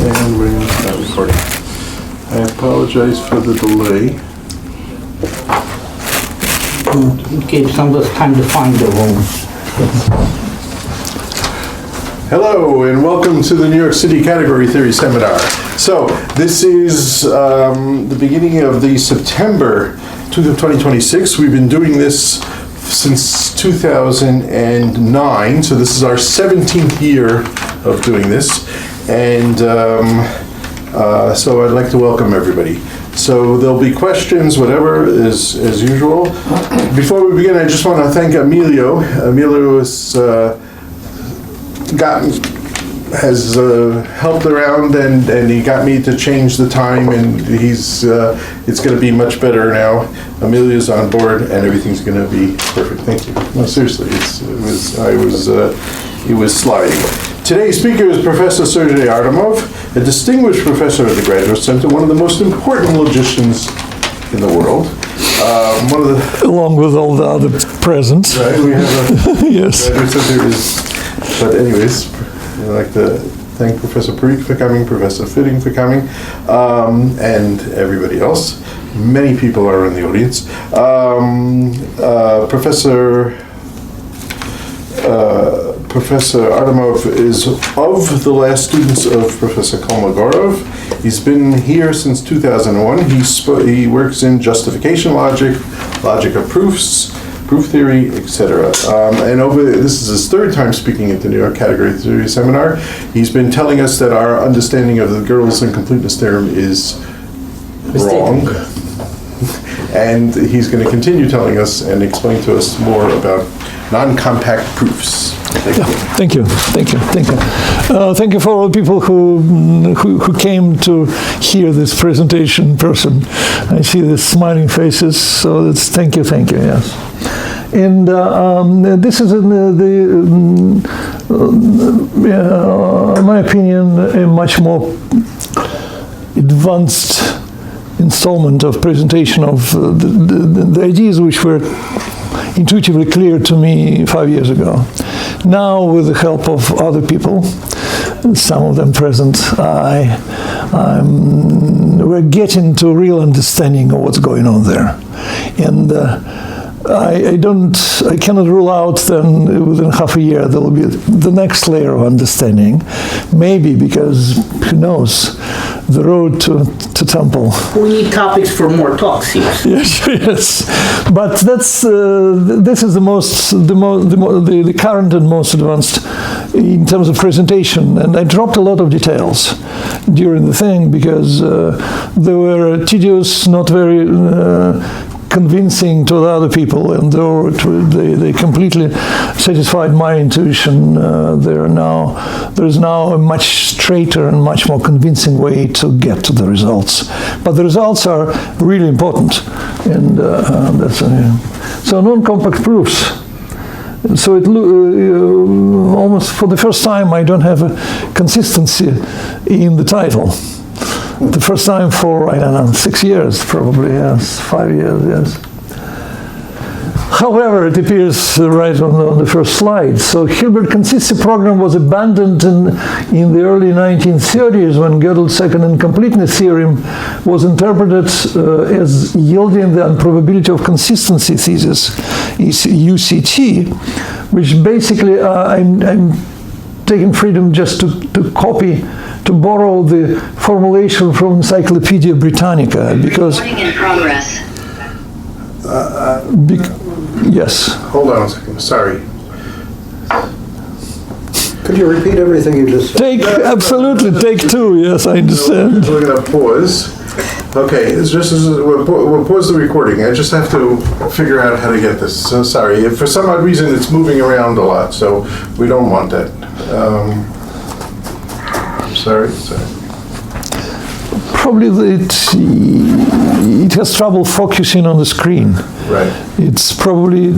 And we're going to start recording. I apologize for the delay. It gave some of us time to find the room. Hello and welcome to the New York City Category Theory Seminar. So this is the beginning of the September 2026. We've been doing this since 2009, so this is our 17th year of doing this, and so I'd like to welcome everybody. So there'll be questions, whatever, as usual. Before we begin, I just want to thank Emilio. Emilio has helped around, and he got me to change the time, and it's going to be much better now. Emilio's on board, and everything's going to be perfect. Thank you. No, seriously, he was sliding. Today's speaker is Professor Sergei Artemov, a distinguished professor at the Graduate Center, one of the most important logicians in the world. Along with all the other present. Right, we have a yes. Graduate Center but anyways, I'd like to thank Professor Parikh for coming, Professor Fitting for coming, and everybody else. Many people are in the audience. Professor Artemov is of the last students of Professor Kolmogorov. He's been here since 2001. He works in justification logic, logic of proofs, proof theory, etc. And this is his third time speaking at the New York Category Theory Seminar. He's been telling us that our understanding of the Gödel's Incompleteness theorem is wrong. And he's going to continue telling us and explain to us more about non-compact proofs. Thank you. Thank you for all the people who came to hear this presentation in person. I see the smiling faces, so that's thank you, yes. And this is, in my opinion, a much more advanced installment of presentation of the ideas which were intuitively clear to me 5 years ago. Now, with the help of other people, some of them present, we're getting to a real understanding of what's going on there. And I cannot rule out then within half a year there will be the next layer of understanding, maybe because who knows, the road to Temple. We need topics for more talks here. Yes. But that's this is the current and most advanced in terms of presentation. And I dropped a lot of details during the thing because they were tedious, not very convincing to the other people, and they completely satisfied my intuition. There is now a much straighter and much more convincing way to get to the results. But the results are really important, and that's so non-compact proofs. So it almost for the first time I don't have a consistency in the title. The first time for, I don't know, 6 years, probably, yes, 5 years, yes. However, it appears right on the first slide. So Hilbert consistency program was abandoned in the early 1930s when Gödel's second incompleteness theorem was interpreted as yielding the unprovability of consistency thesis, is UCT, which basically I'm taking freedom just to borrow the formulation from Encyclopedia Britannica, because Recording in progress. Yes. Hold on a second. Sorry. Could you repeat everything you just said? Absolutely, take two. Yes, I understand. So we're going to pause. Okay, we'll pause the recording. I just have to figure out how to get this. So sorry. For some odd reason, it's moving around a lot, so we don't want that. Sorry. Probably it has trouble focusing on the screen. Right. It's probably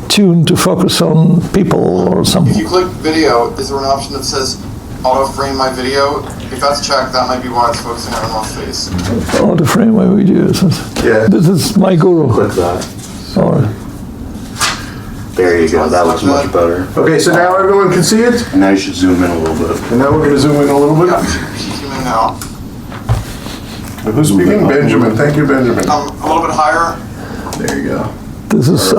tuned to focus on people or something. If you click video, is there an option that says auto frame my video? If that's checked, that might be why it's focusing on my face. Auto frame my video. Yeah. This is my guru. Click that. All right. There you go. That looks much better. Okay, so now everyone can see it? And now you should zoom in a little bit. And now we're going to zoom in a little bit? Yeah. now. Who's speaking? Benjamin. Thank you, Benjamin. A little bit higher. There you go. This is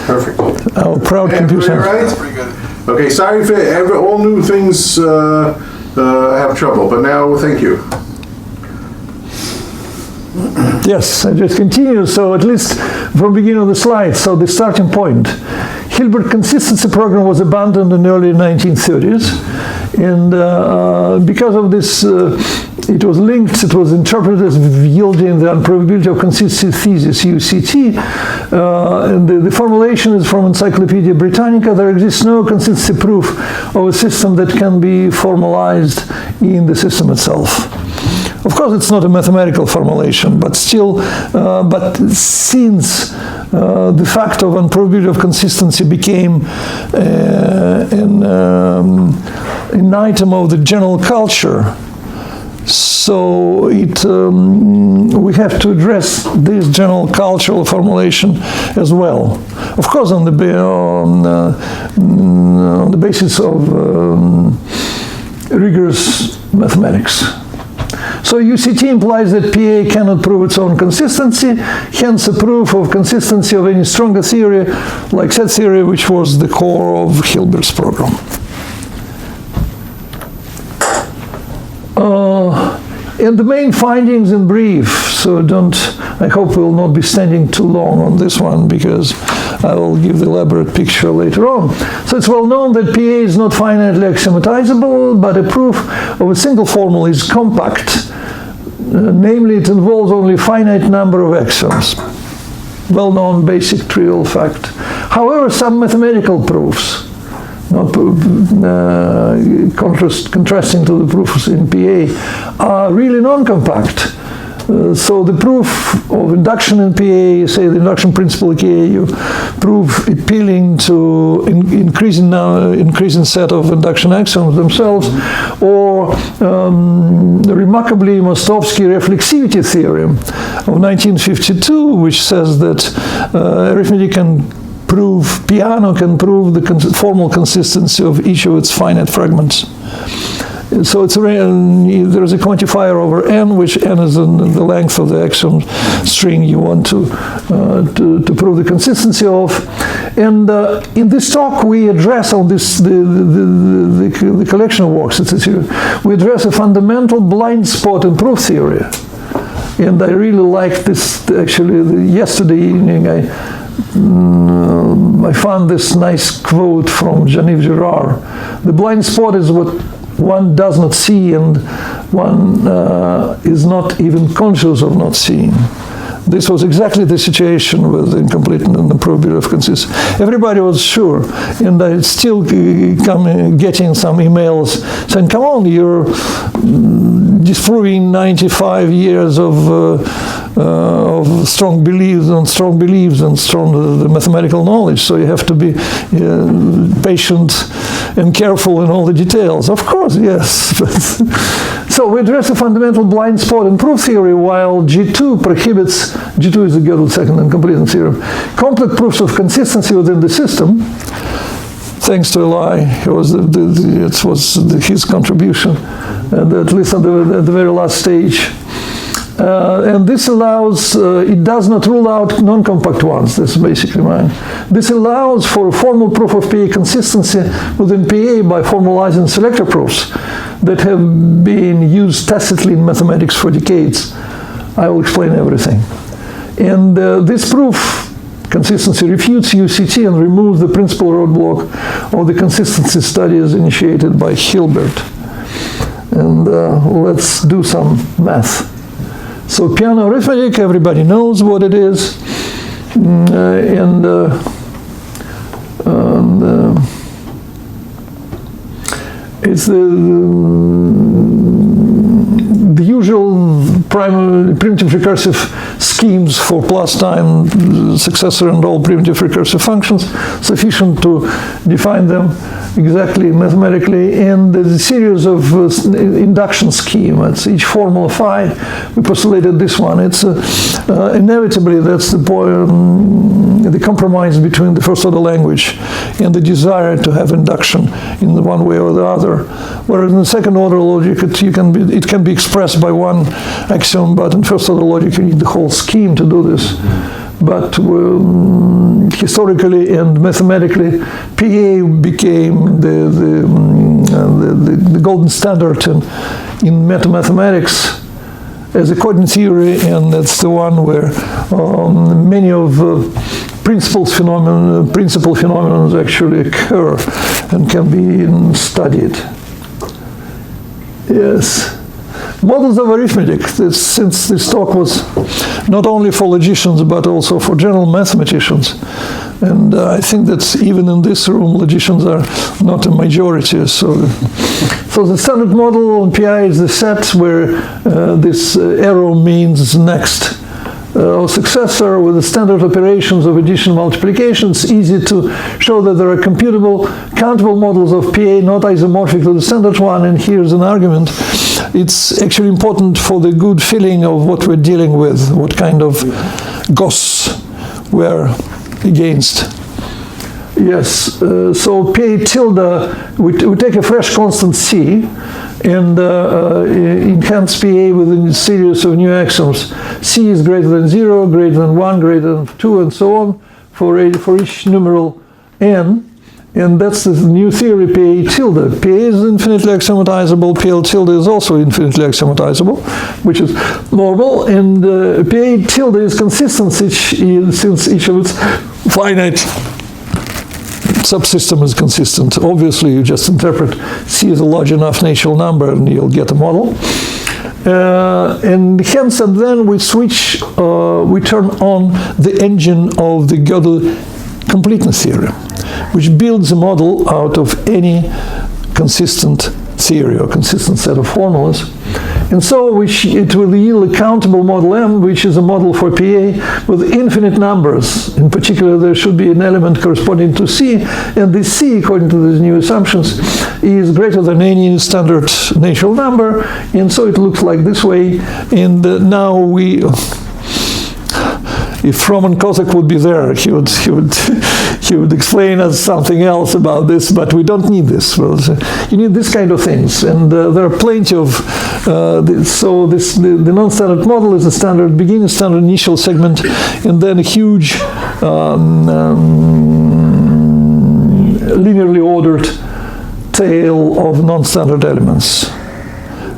Perfect. our proud Everybody computer. right? That's pretty good. Okay, sorry if all new things have trouble, but now thank you. Yes, I just continue. So at least from beginning of the slide, so the starting point. Hilbert consistency program was abandoned in the early 1930s. And because of this, it was linked, it was interpreted as yielding the unprovability of consistency thesis, UCT. And the formulation is from Encyclopedia Britannica. There exists no consistency proof of a system that can be formalized in the system itself. Of course, it's not a mathematical formulation, but still, but since the fact of unprovability of consistency became an item of the general culture, so we have to address this general cultural formulation as well. Of course, on the basis of rigorous mathematics. So UCT implies that PA cannot prove its own consistency, hence a proof of consistency of any stronger theory, like set theory, which was the core of Hilbert's program. And the main findings in brief, so I hope we'll not be standing too long on this one because I will give the elaborate picture later on. So it's well known that PA is not finitely axiomatizable, but a proof of a single formula is compact. Namely, it involves only a finite number of axioms. Well-known basic trivial fact. However, some mathematical proofs, contrasting to the proofs in PA, are really non-compact. So the proof of induction in PA, say the induction principle in PA, you prove appealing to increasing set of induction axioms themselves, or remarkably Mostowski reflexivity theorem of 1952, which says that arithmetic can prove, Peano can prove the formal consistency of each of its finite fragments. So it's there is a quantifier over n, which n is the length of the axiom string you want to prove the consistency of. And in this talk, we address on this the collection of works. We address a fundamental blind spot in proof theory, and I really like this. Actually, yesterday evening, I found this nice quote from Jean-Yves Girard. The blind spot is what one does not see and one is not even conscious of not seeing. This was exactly the situation with incompleteness and the probability of consistency. Everybody was sure, and I still getting some emails saying, come on, you're disproving 95 years of strong beliefs and strong the mathematical knowledge, so you have to be patient and careful in all the details. Of course, yes. So we address a fundamental blind spot in proof theory, while G2 prohibits, G2 is the Gödel second incompleteness theorem, complex proofs of consistency within the system. Thanks to Eli, it was his contribution, and at least at the very last stage. And this allows, it does not rule out non-compact ones, that's basically mine. This allows for a formal proof of PA consistency within PA by formalizing selector proofs that have been used tacitly in mathematics for decades. I will explain everything. And this proof, consistency, refutes UCT and removes the principal roadblock of the consistency studies initiated by Hilbert. And let's do some math. So Peano Arithmetic, everybody knows what it is, it's the usual primitive recursive schemes for plus time successor and all primitive recursive functions, sufficient to define them. exactly mathematically, and there's a series of induction scheme. It's each formula phi. We postulated this one. It's inevitably that's the compromise between the first order language and the desire to have induction in the one way or the other. Whereas in the second order logic, it can be expressed by one axiom, but in first order logic, you need the whole scheme to do this. But historically and mathematically, PA became the golden standard in mathematics as a coding theory, and that's the one where many of principal phenomena actually occur and can be studied. Yes. Models of arithmetic, since this talk was not only for logicians but also for general mathematicians, and I think that even in this room logicians are not a majority. So the standard model on PI is the set where this arrow means next or successor with the standard operations of addition and multiplication. It's easy to show that there are computable, countable models of PA not isomorphic to the standard one, and here's an argument. It's actually important for the good feeling of what we're dealing with, what kind of Gauss we're against. Yes, so PA tilde, we take a fresh constant C and enhance PA with a series of new axioms. C is greater than 0, greater than 1, greater than 2, and so on for each numeral n. And that's the new theory, PA tilde. PA is infinitely axiomatizable, PL tilde is also infinitely axiomatizable, which is normal, and PA tilde is consistent since each of its finite subsystem is consistent. Obviously, you just interpret C as a large enough natural number and you'll get a model. And hence, and then we switch, we turn on the engine of the Gödel completeness theorem, which builds a model out of any consistent theory or consistent set of formulas. And so it will yield a countable model M, which is a model for PA with infinite numbers. In particular, there should be an element corresponding to C, and this C, according to these new assumptions, is greater than any standard natural number, and so it looks like this way. And now if Froman Kozak would be there, he would explain us something else about this, but we don't need this. Well, you need this kind of things, and there are plenty of. The non-standard model is a standard beginning, standard initial segment, and then a huge linearly ordered tail of non-standard elements.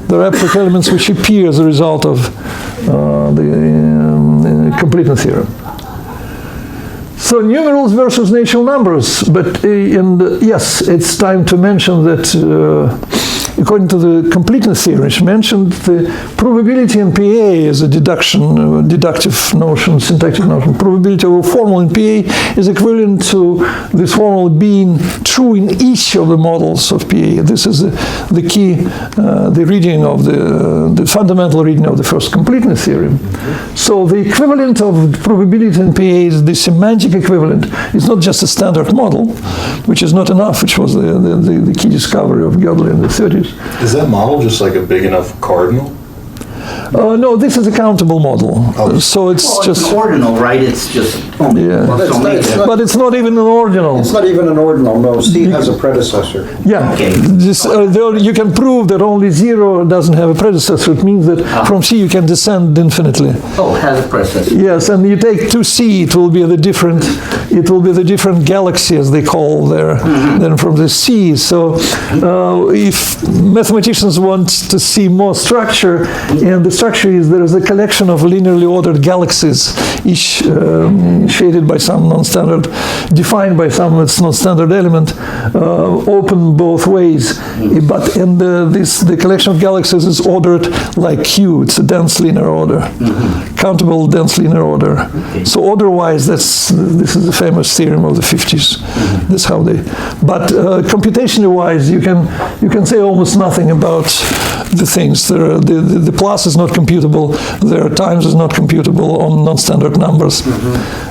There are abstract elements which appear as a result of the completeness theorem. So numerals versus natural numbers, but yes, it's time to mention that according to the completeness theorem, it's mentioned the provability in PA is a deductive notion, syntactic notion. Probability of a formula in PA is equivalent to this formula being true in each of the models of PA. This is the key, the reading of the fundamental reading of the first completeness theorem. So the equivalent of probability in PA is the semantic equivalent. It's not just a standard model, which is not enough, which was the key discovery of Gödel in the 30s. Is that model just like a big enough cardinal? No, this is a countable model. Oh. So it's just... It's ordinal, right? It's just... Yeah. But it's not even an ordinal. It's not even an ordinal, no. C has a predecessor. Yeah. Okay. You can prove that only 0 doesn't have a predecessor. It means that from C you can descend infinitely. Oh, it has a predecessor. Yes, and you take 2C, it will be the different galaxy, as they call there, than from the C. So if mathematicians want to see more structure, and the structure is there is a collection of linearly ordered galaxies, each shaded by some non-standard, defined by some non-standard element, open both ways. But the collection of galaxies is ordered like Q. It's a dense linear order, countable dense linear order. Okay. So order-wise, this is the famous theorem of the 50s. That's how they. But computationally-wise, you can say almost nothing about the things. The plus is not computable. There times is not computable on non-standard numbers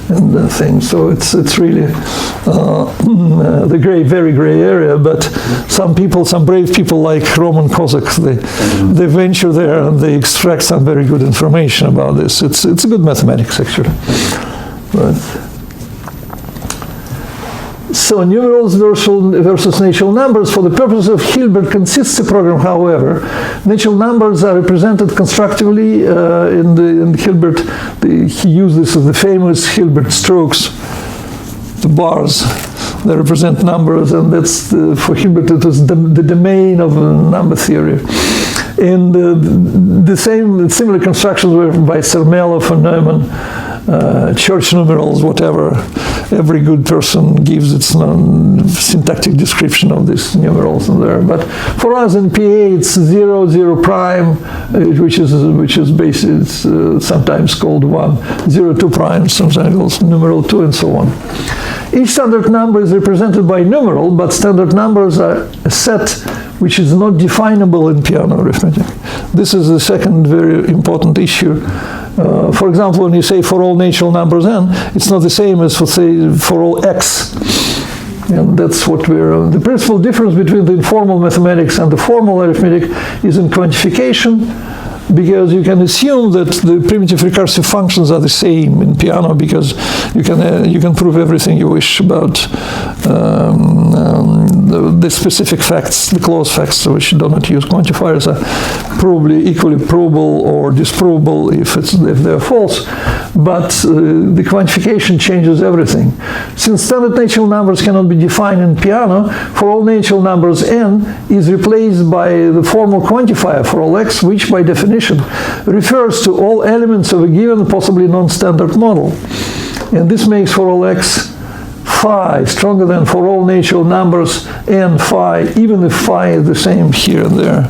and things. So it's really the very gray area. But some people, some brave people like Roman Kozak, they venture there and they extract some very good information about this. It's a good mathematics actually. Right. So numerals versus natural numbers. For the purpose of Hilbert consistency program, however, natural numbers are represented constructively in Hilbert. He used this as the famous Hilbert strokes, the bars that represent numbers, and that's for Hilbert it was the domain of number theory. And similar constructions were by Sermelov and Neumann. Church numerals, whatever. Every good person gives its syntactic description of these numerals in there. But for us in PA, it's 0, 0 prime, which is basically it's sometimes called 1, 0, 2 prime, sometimes called numeral 2, and so on. Each standard number is represented by a numeral, but standard numbers are a set which is not definable in Peano arithmetic. This is the second very important issue. For example, when you say for all natural numbers n, it's not the same as for all x. And that's what we're... The principal difference between the informal mathematics and the formal arithmetic is in quantification, because you can assume that the primitive recursive functions are the same in Peano, because you can prove everything you wish about the specific facts, the close facts, which do not use quantifiers, are probably equally probable or disprovable if they're false. But the quantification changes everything. Since standard natural numbers cannot be defined in Peano, for all natural numbers n is replaced by the formal quantifier for all x, which by definition refers to all elements of a given possibly non-standard model. And this makes for all x phi stronger than for all natural numbers n phi, even if phi is the same here and there.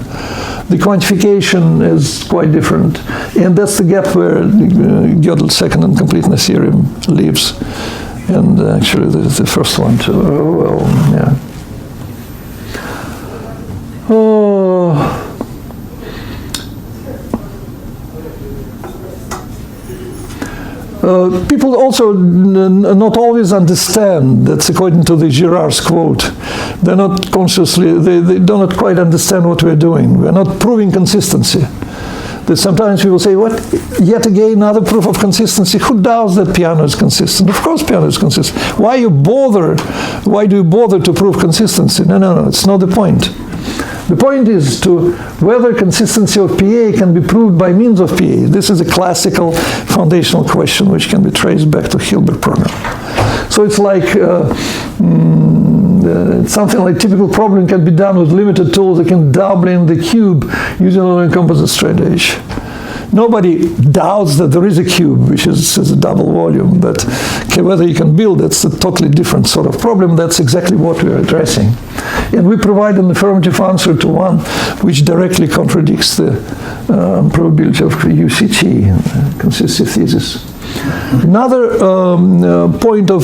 The quantification is quite different. And that's the gap where Gödel's second incompleteness theorem lives. And actually the first one too. Well, yeah. Oh. People also not always understand, that's according to the Girard's quote, they're not consciously, they do not quite understand what we're doing. We're not proving consistency. That sometimes people say, what, yet again, another proof of consistency? Who doubts that Peano is consistent? Of course Peano is consistent. Why do you bother to prove consistency? No, it's not the point. The point is to whether consistency of PA can be proved by means of PA. This is a classical foundational question which can be traced back to Hilbert program. So it's like something like typical problem can be done with limited tools that can double in the cube using an uncomposite straight edge. Nobody doubts that there is a cube, which is a double volume, but whether you can build, that's a totally different sort of problem. That's exactly what we're addressing. And we provide an affirmative answer to one which directly contradicts the probability of UCT, consistency thesis. Another point of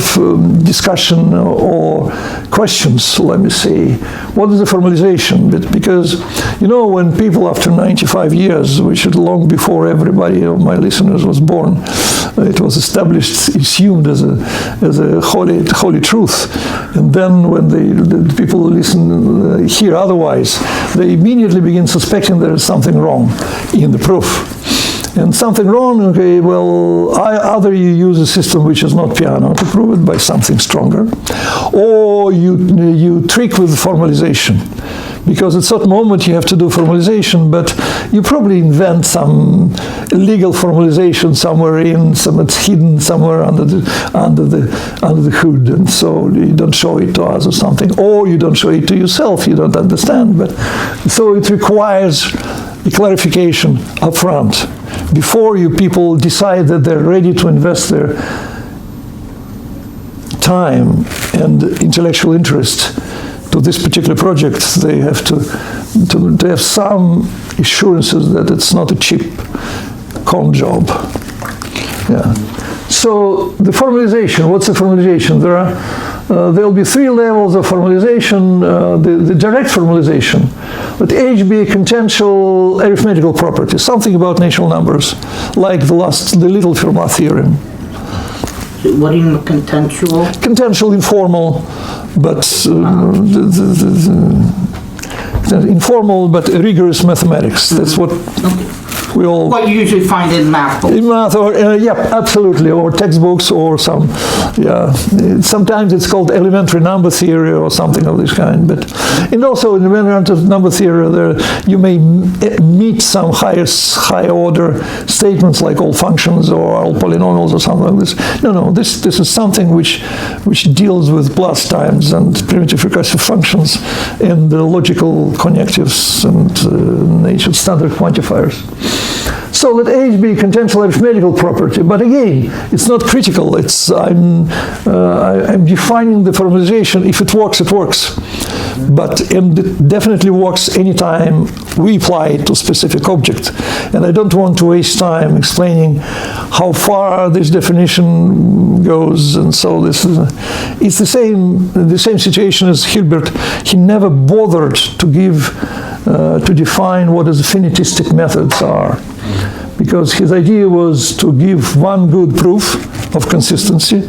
discussion or questions, let me say, what is the formalization? Because, you know, when people after 95 years, which is long before everybody of my listeners was born, it was established, assumed as a holy truth. And then when the people listen, hear otherwise, they immediately begin suspecting there is something wrong in the proof. And something wrong, okay, well, either you use a system which is not Peano to prove it by something stronger, or you trick with formalization. Because at a certain moment you have to do formalization, but you probably invent some illegal formalization somewhere it's hidden somewhere under the hood, and so you don't show it to us or something, or you don't show it to yourself, you don't understand. But so it requires a clarification up front before you people decide that they're ready to invest their time and intellectual interest to this particular project. They have to have some assurances that it's not a cheap con job. Yeah. So the formalization, what's the formalization? There are there'll be three levels of formalization. The direct formalization. Let H be a contential arithmetical property, something about natural numbers, like the little Fermat theorem. What do you mean contentious? Contential, informal, but informal but rigorous mathematics. That's what we all. What you usually find in math books. In math, or yeah, absolutely, or textbooks, or some, yeah. Sometimes it's called elementary number theory or something of this kind. But and also in elementary number theory, there you may meet some higher order statements like all functions or all polynomials or something like this. No, this is something which deals with plus times and primitive recursive functions and the logical connectives and nature standard quantifiers. So let H be a contential arithmetical property, but again, it's not critical. It's I'm defining the formalization. If it works, it works. But it definitely works anytime we apply it to a specific object. And I don't want to waste time explaining how far this definition goes. And so it's the same situation as Hilbert. He never bothered to define what the finitistic methods are, because his idea was to give one good proof of consistency,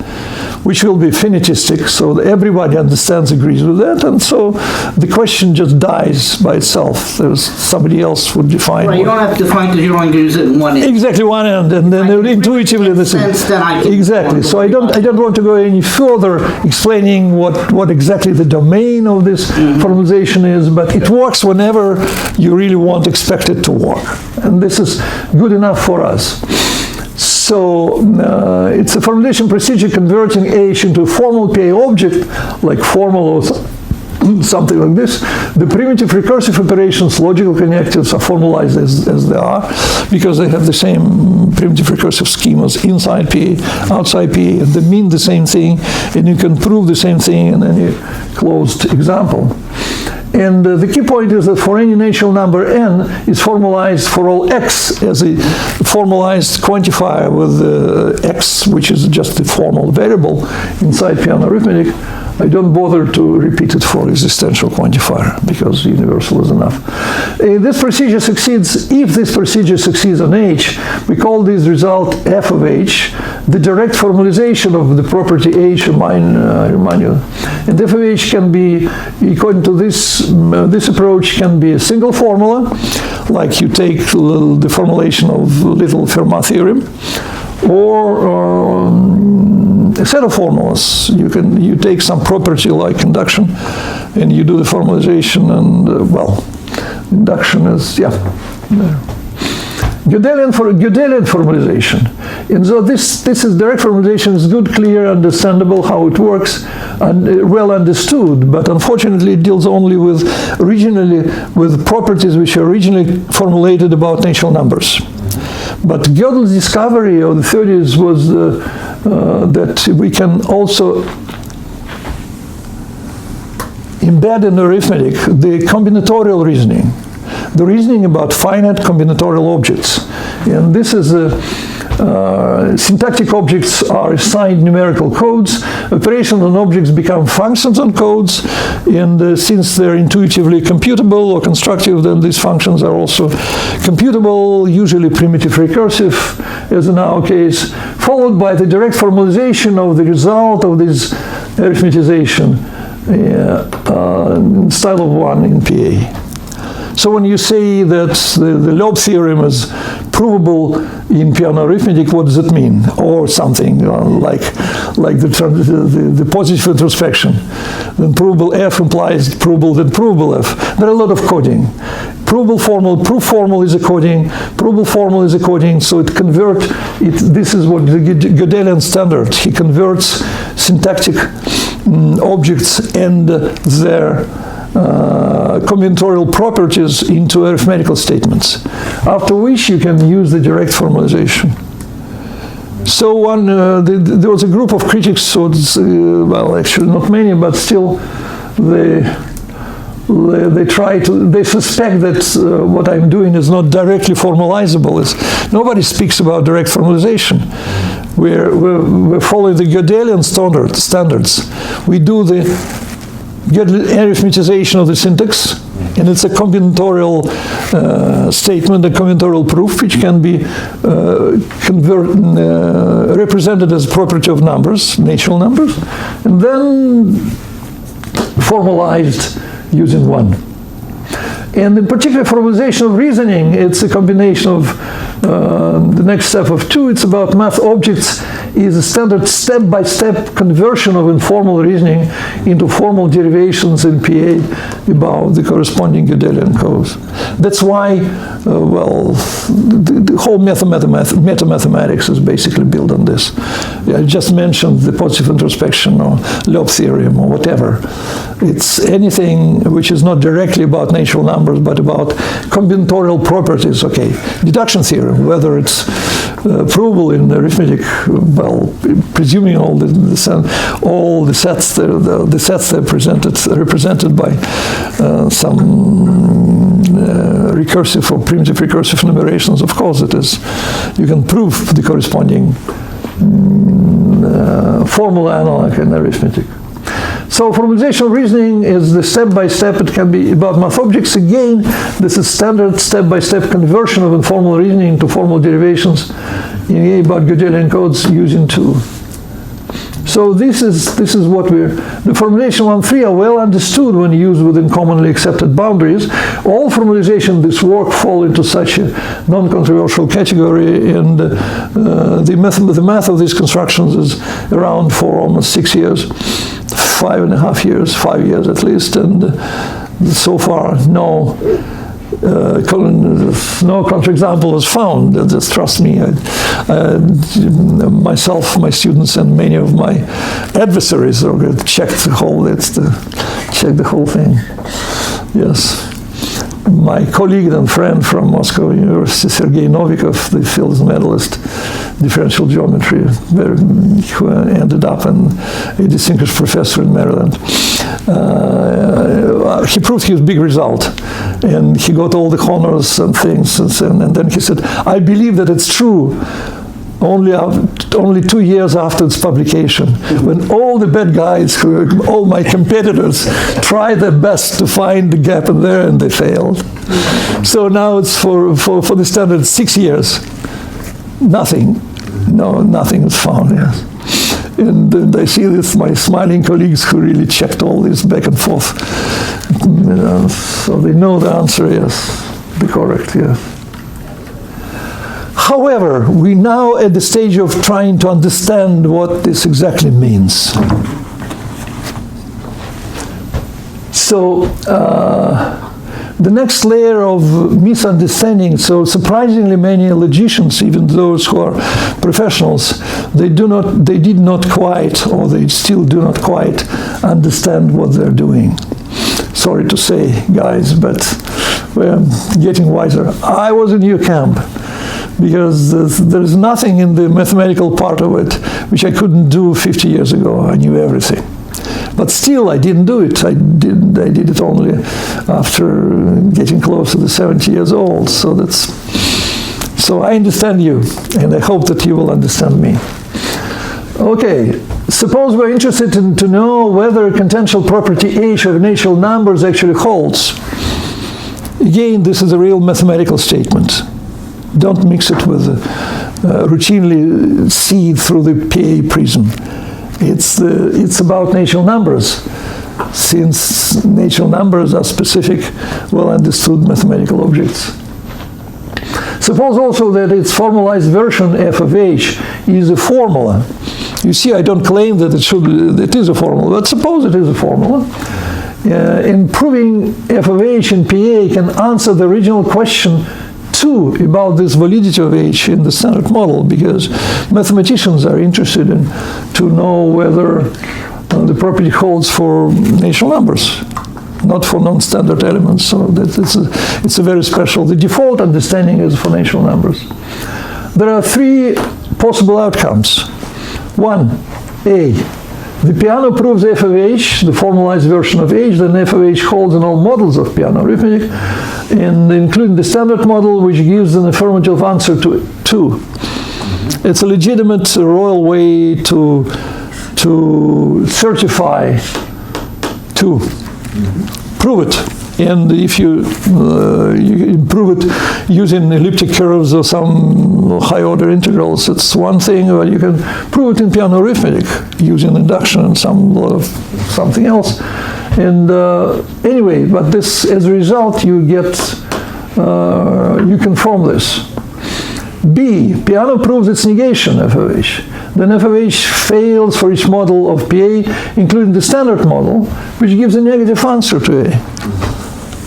which will be finitistic, so that everybody understands, agrees with that, and so the question just dies by itself. There's somebody else would define. Right, you don't have to define because you're only going to use it in one end. Exactly, one end, and then intuitively the same. Exactly. So I don't want to go any further explaining what exactly the domain of this formalization is, but it works whenever you really expect it to work, and this is good enough for us. So it's a formulation procedure converting H into a formal PA object, like formal or something like this. The primitive recursive operations, logical connectives, are formalized as they are, because they have the same primitive recursive schemas inside PA, outside PA, and they mean the same thing, and you can prove the same thing in any closed example. And the key point is that for any natural number n is formalized for all x as a formalized quantifier with x, which is just a formal variable inside Peano Arithmetic. I don't bother to repeat it for existential quantifier because universal is enough. This procedure succeeds, if this procedure succeeds on H, we call this result f of H, the direct formalization of the property H, remind you. And f of H can be, according to this approach, can be a single formula, like you take the formulation of little Fermat theorem, or a set of formulas. You take some property like induction, and you do the formalization, and induction is Gödelian formalization. And so this is direct formalization is good, clear, understandable how it works, and well understood. But unfortunately, it deals only with properties which are originally formulated about natural numbers. But Gödel's discovery of the 30s was that we can also embed in arithmetic the combinatorial reasoning, the reasoning about finite combinatorial objects. And this is syntactic objects are assigned numerical codes, operations on objects become functions on codes, and since they're intuitively computable or constructive, then these functions are also computable, usually primitive recursive, as in our case, followed by the direct formalization of the result of this arithmetization in style of 1 in PA. So when you say that the Loeb theorem is provable in Peano Arithmetic, what does it mean? Or something like the positive introspection. Then provable F implies provable, then provable F. There are a lot of coding. Provable formal, proof formal is a coding, provable formal is a coding, so it converts, this is what the Gödelian standard, he converts syntactic objects and their combinatorial properties into arithmetical statements, after which you can use the direct formalization. So there was a group of critics, so well, actually not many, but still they suspect that what I'm doing is not directly formalizable. Nobody speaks about direct formalization. we're following the Gödelian standards. We do the Gödel arithmetization of the syntax, and it's a combinatorial statement, a combinatorial proof, which can be represented as property of numbers, natural numbers, and then formalized using 1. And in particular, formalization of reasoning, it's a combination of the next step of 2. It's about math objects is a standard step-by-step conversion of informal reasoning into formal derivations in PA about the corresponding Gödelian codes. That's why, the whole meta-mathematics is basically built on this. I just mentioned the positive introspection or Loeb theorem or whatever. It's anything which is not directly about natural numbers, but about combinatorial properties. Okay, deduction theorem, whether it's provable in arithmetic, well, presuming all the sets they're represented by some recursive or primitive recursive enumerations. Of course, it is. You can prove the corresponding formal analog in arithmetic. So formalization of reasoning is the step-by-step. It can be about math objects. Again, this is standard step-by-step conversion of informal reasoning into formal derivations about Gödelian codes using 2. So this is what the formulation 1-3 are well understood when used within commonly accepted boundaries. All formalization in this work fall into such a non-controversial category, and the math of these constructions is around for almost 6 years. 5.5 years, 5 years at least, and so far no counterexample is found. Just trust me. Myself, my students, and many of my adversaries checked the whole thing. Yes. My colleague and friend from Moscow University, Sergei Novikov, the Fields medalist, differential geometry, who ended up a distinguished professor in Maryland. He proved his big result, and he got all the honors and things, and then he said, I believe that it's true only 2 years after its publication, when all the bad guys, all my competitors, tried their best to find the gap in there, and they failed. So now it's for the standard 6 years. Nothing is found. Yes. And I see this, my smiling colleagues who really checked all this back and forth. So they know the answer, yes, the correct, yes. However, we're now at the stage of trying to understand what this exactly means. So the next layer of misunderstanding, so surprisingly many logicians, even those who are professionals, they did not quite, or they still do not quite understand what they're doing. Sorry to say, guys, but we're getting wiser. I was in your camp, because there's nothing in the mathematical part of it which I couldn't do 50 years ago. I knew everything. But still, I didn't do it. I did it only after getting close to the 70 years old. So I understand you, and I hope that you will understand me. Okay, suppose we're interested to know whether contentional property H of natural numbers actually holds. Again, this is a real mathematical statement. Don't mix it with routinely see through the PA prism. It's about natural numbers, since natural numbers are specific, well-understood mathematical objects. Suppose also that its formalized version f of h is a formula. You see, I don't claim that it is a formula, but suppose it is a formula. In proving f of h in PA can answer the original question too about this validity of h in the standard model, because mathematicians are interested in to know whether the property holds for natural numbers, not for non-standard elements. So it's a very special. The default understanding is for natural numbers. There are 3 possible outcomes. 1, A. The Peano proves f of h, the formalized version of h, then f of h holds in all models of Peano arithmetic, and including the standard model, which gives an affirmative answer to 2. It's a legitimate royal way to certify, to prove it. And if you prove it using elliptic curves or some high-order integrals, it's one thing, or you can prove it in Peano Arithmetic using induction and something else. And anyway, but this, as a result, you get, you can form this. B, Peano proves its negation, f of h. Then f of h fails for each model of PA, including the standard model, which gives a negative answer to A.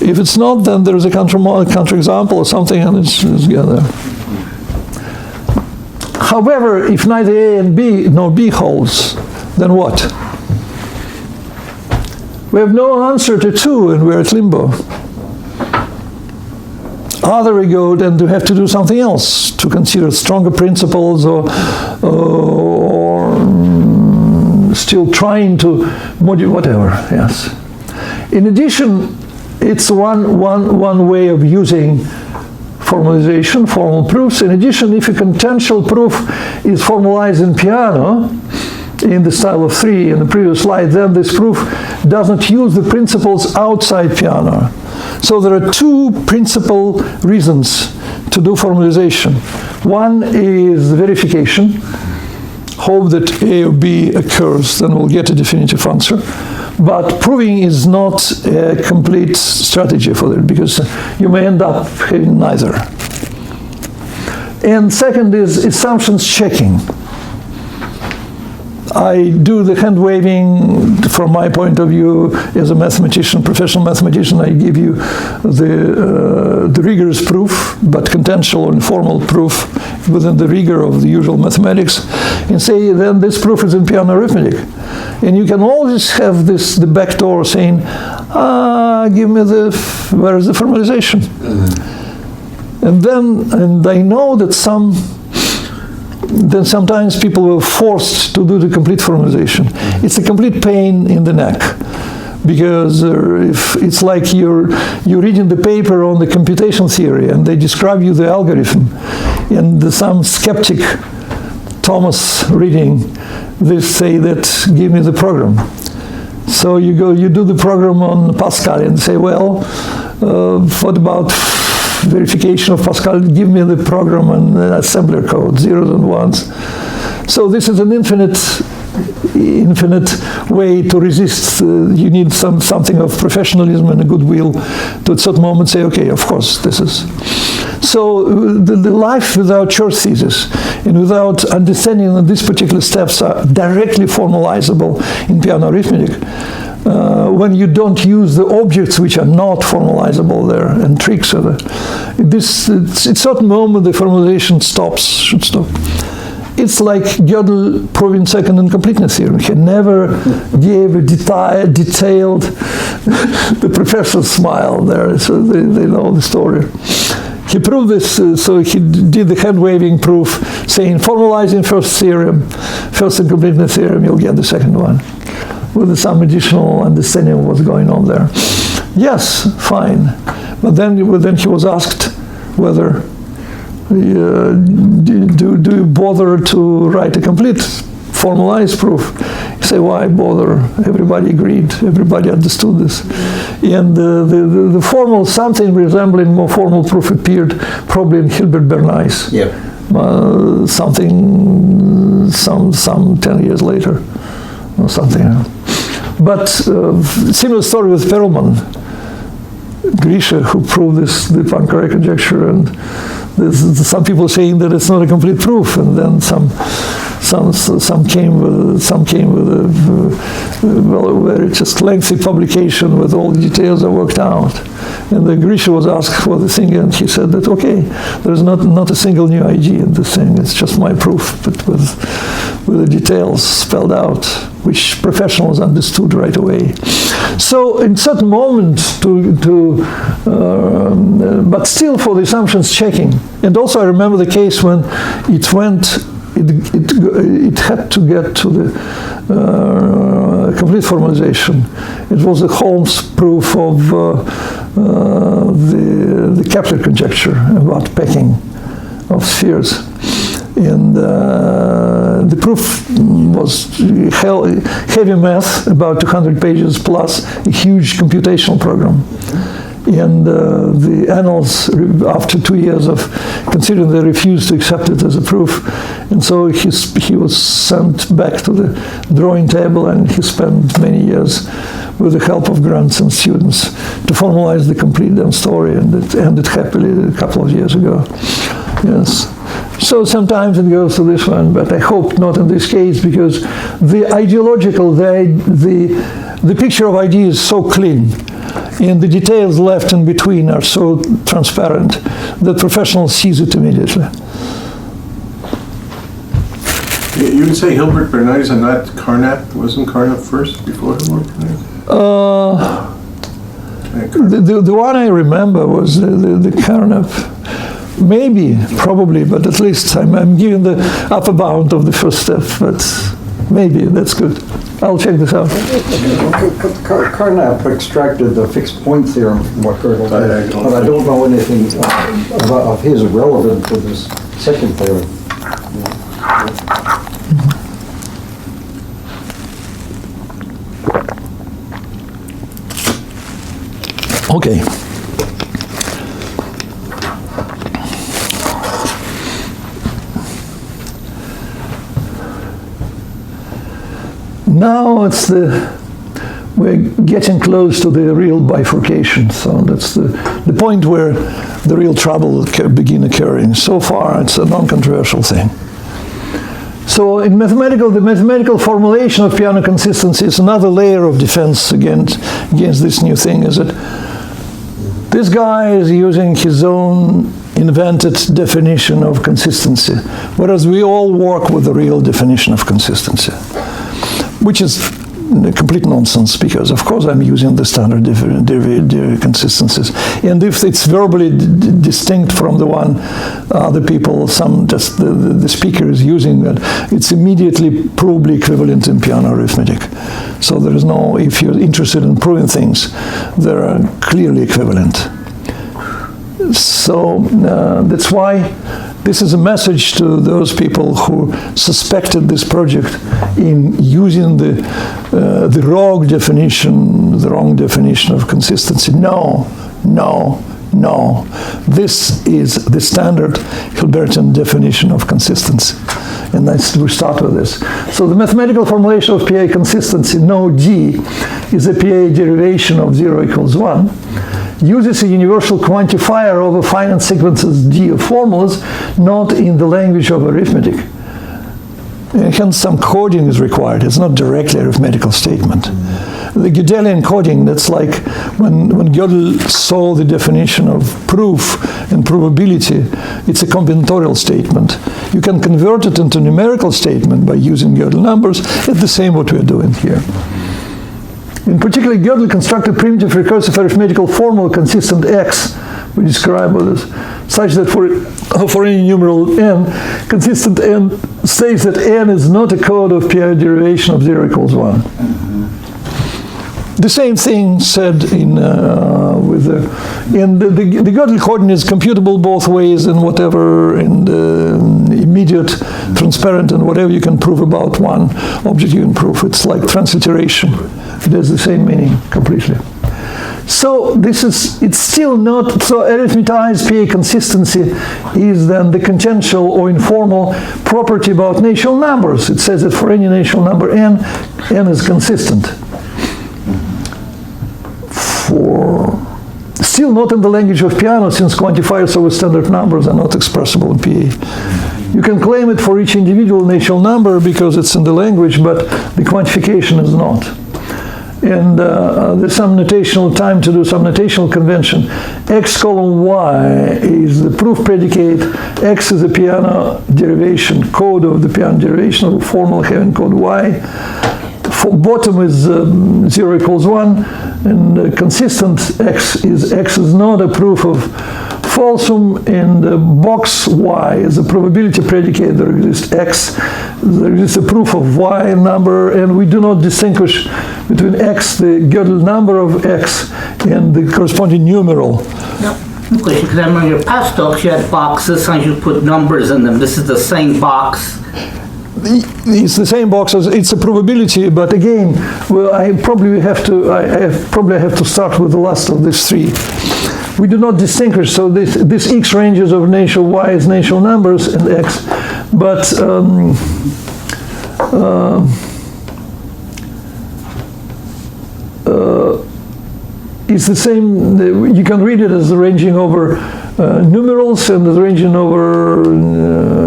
If it's not, then there's a counterexample or something, and it's together. However, if neither A and B nor B holds, then what? We have no answer to 2, and we're at limbo. Either we go then to have to do something else, to consider stronger principles, or still trying to modulate whatever. Yes. In addition, it's one way of using formalization, formal proofs. In addition, if a contentious proof is formalized in Peano, in the style of 3 in the previous slide, then this proof does not use the principles outside Peano. So there are two principal reasons to do formalization. One is the verification. Hope that A or B occurs, then we'll get a definitive answer. But proving is not a complete strategy for it, because you may end up having neither. And second is assumptions checking. I do the hand waving from my point of view as a mathematician, professional mathematician. I give you the rigorous proof, but contentious or informal proof within the rigor of the usual mathematics, and say then this proof is in Peano Arithmetic. And you can always have this, the back door saying, give me where is the formalization? And I know that then sometimes people were forced to do the complete formalization. It's a complete pain in the neck, because if it's like you're reading the paper on the computation theory and they describe you the algorithm, and some skeptic Thomas reading, they say that give me the program. So you do the program on Pascal and say, well, what about verification of Pascal? Give me the program and assembler code, zeros and ones. So this is an infinite way to resist. You need something of professionalism and a goodwill to at certain moment say, okay, of course, this is. So the life without church thesis and without understanding that these particular steps are directly formalizable in Peano Arithmetic, when you don't use the objects which are not formalizable there and tricks of it, at certain moment the formalization should stop. It's like Gödel proving second incompleteness theorem. He never gave a detailed, the professors smile there, so they know the story. He proved this, so he did the hand-waving proof, saying formalizing first theorem, first incompleteness theorem, you'll get the second one, with some additional understanding of what's going on there. Yes, fine. But then he was asked whether, do you bother to write a complete formalized proof? You say, why bother? Everybody agreed, everybody understood this. And the formal, something resembling more formal proof appeared probably in Hilbert Bernays. Yep. Some 10 years later or something. But similar story with Perelman, Grisha, who proved the Poincare conjecture, and there's some people saying that it's not a complete proof, and then some came with a very just lengthy publication with all the details are worked out. And then Grisha was asked for the thing, and he said that okay, there's not a single new idea in this thing. It's just my proof, but with the details spelled out, which professionals understood right away. So in certain moments, but still for the assumptions checking. And also I remember the case when it had to get to the complete formalization. It was the Holmes proof of the Kepler conjecture about packing of spheres. And the proof was heavy math, about 200 pages plus a huge computational program. And the annals, after 2 years of considering, they refused to accept it as a proof. And so he was sent back to the drawing table, and he spent many years with the help of grants and students to formalize the complete damn story, and it ended happily a couple of years ago. Yes. So sometimes it goes to this one, but I hope not in this case, because the ideological, the picture of idea is so clean, and the details left in between are so transparent that professional sees it immediately. You would say Hilbert Bernays and not Carnap? Wasn't Carnap first before Hilbert Bernays? The one I remember was the Carnap. Maybe, probably, but at least I'm giving the upper bound of the first step, but maybe, that's good. I'll check this out. Carnap extracted the fixed point theorem from what Gödel did, but I don't know anything of his relevant to this second theorem. Okay. Now we're getting close to the real bifurcation. So that's the point where the real trouble begin occurring. So far, it's a non-controversial thing. So in the mathematical formulation of Peano consistency is another layer of defense against this new thing, is that this guy is using his own invented definition of consistency, whereas we all work with the real definition of consistency, which is complete nonsense, because of course I'm using the standard consistencies, and if it's verbally distinct from the one other people, the speaker is using, that it's immediately provably equivalent in Peano arithmetic. So there is no, if you're interested in proving things, they are clearly equivalent. So that's why this is a message to those people who suspected this project in using the wrong definition of consistency. No. This is the standard Hilbertian definition of consistency. And we start with this. So the mathematical formulation of PA consistency, no G, is a PA derivation of 0 equals 1. Uses a universal quantifier over finite sequences D of formulas, not in the language of arithmetic. Hence, some coding is required. It's not directly arithmetical statement. The Gödelian coding, that's like when Gödel saw the definition of proof and provability, it's a combinatorial statement. You can convert it into numerical statement by using Gödel numbers. It's the same what we're doing here. In particular, Gödel constructed primitive recursive arithmetical formula consistent X, we describe this, such that for any numeral n, consistent n states that n is not a code of PI derivation of 0 equals 1. The same thing said in the Gödel coding is computable both ways, and whatever, in the immediate, transparent, and whatever you can prove about one object you can prove. It's like transliteration. It has the same meaning completely. So it's still not, so arithmetized PA consistency is then the contentious or informal property about natural numbers. It says that for any natural number n is consistent. Still not in the language of Peano, since quantifiers over standard numbers are not expressible in PA. You can claim it for each individual natural number because it's in the language, but the quantification is not. And there's some notational time to do some notational convention. X colon Y is the proof predicate. X is the Peano derivation, code of the Peano derivation of formal having code Y. For bottom is 0 equals 1, and consistent X is not a proof of falsum, and box Y is a probability predicate. There exists X, there exists a proof of Y number, and we do not distinguish between X, the Gödel number of X, and the corresponding numeral. Yep. Because you can remember in your past talks, you had boxes and you put numbers in them. This is the same box. It's the same box as it's a probability, but again, well, I probably have to start with the last of these three. We do not distinguish. So this x ranges of natural y is natural numbers and x, but it's the same. You can read it as ranging over numerals and as ranging over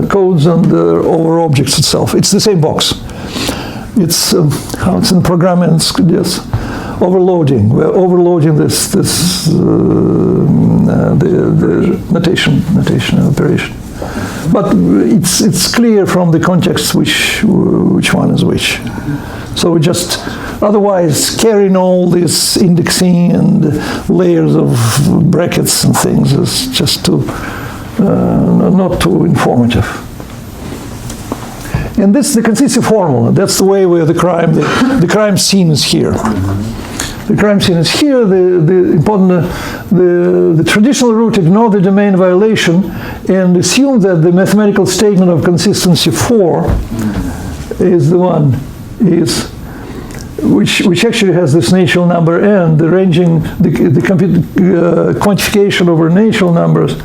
codes and over objects itself. It's the same box. It's how it's in programming. Yes, overloading. We're overloading the notation operation. But it's clear from the context which one is which. So we just otherwise carrying all this indexing and layers of brackets and things is just too not too informative. And this is the consistent formula. That's the way where the crime scene is here. The crime scene is here. The traditional route ignore the domain violation and assume that the mathematical statement of consistency 4 is the one which actually has this natural number n. The ranging, the quantification over natural numbers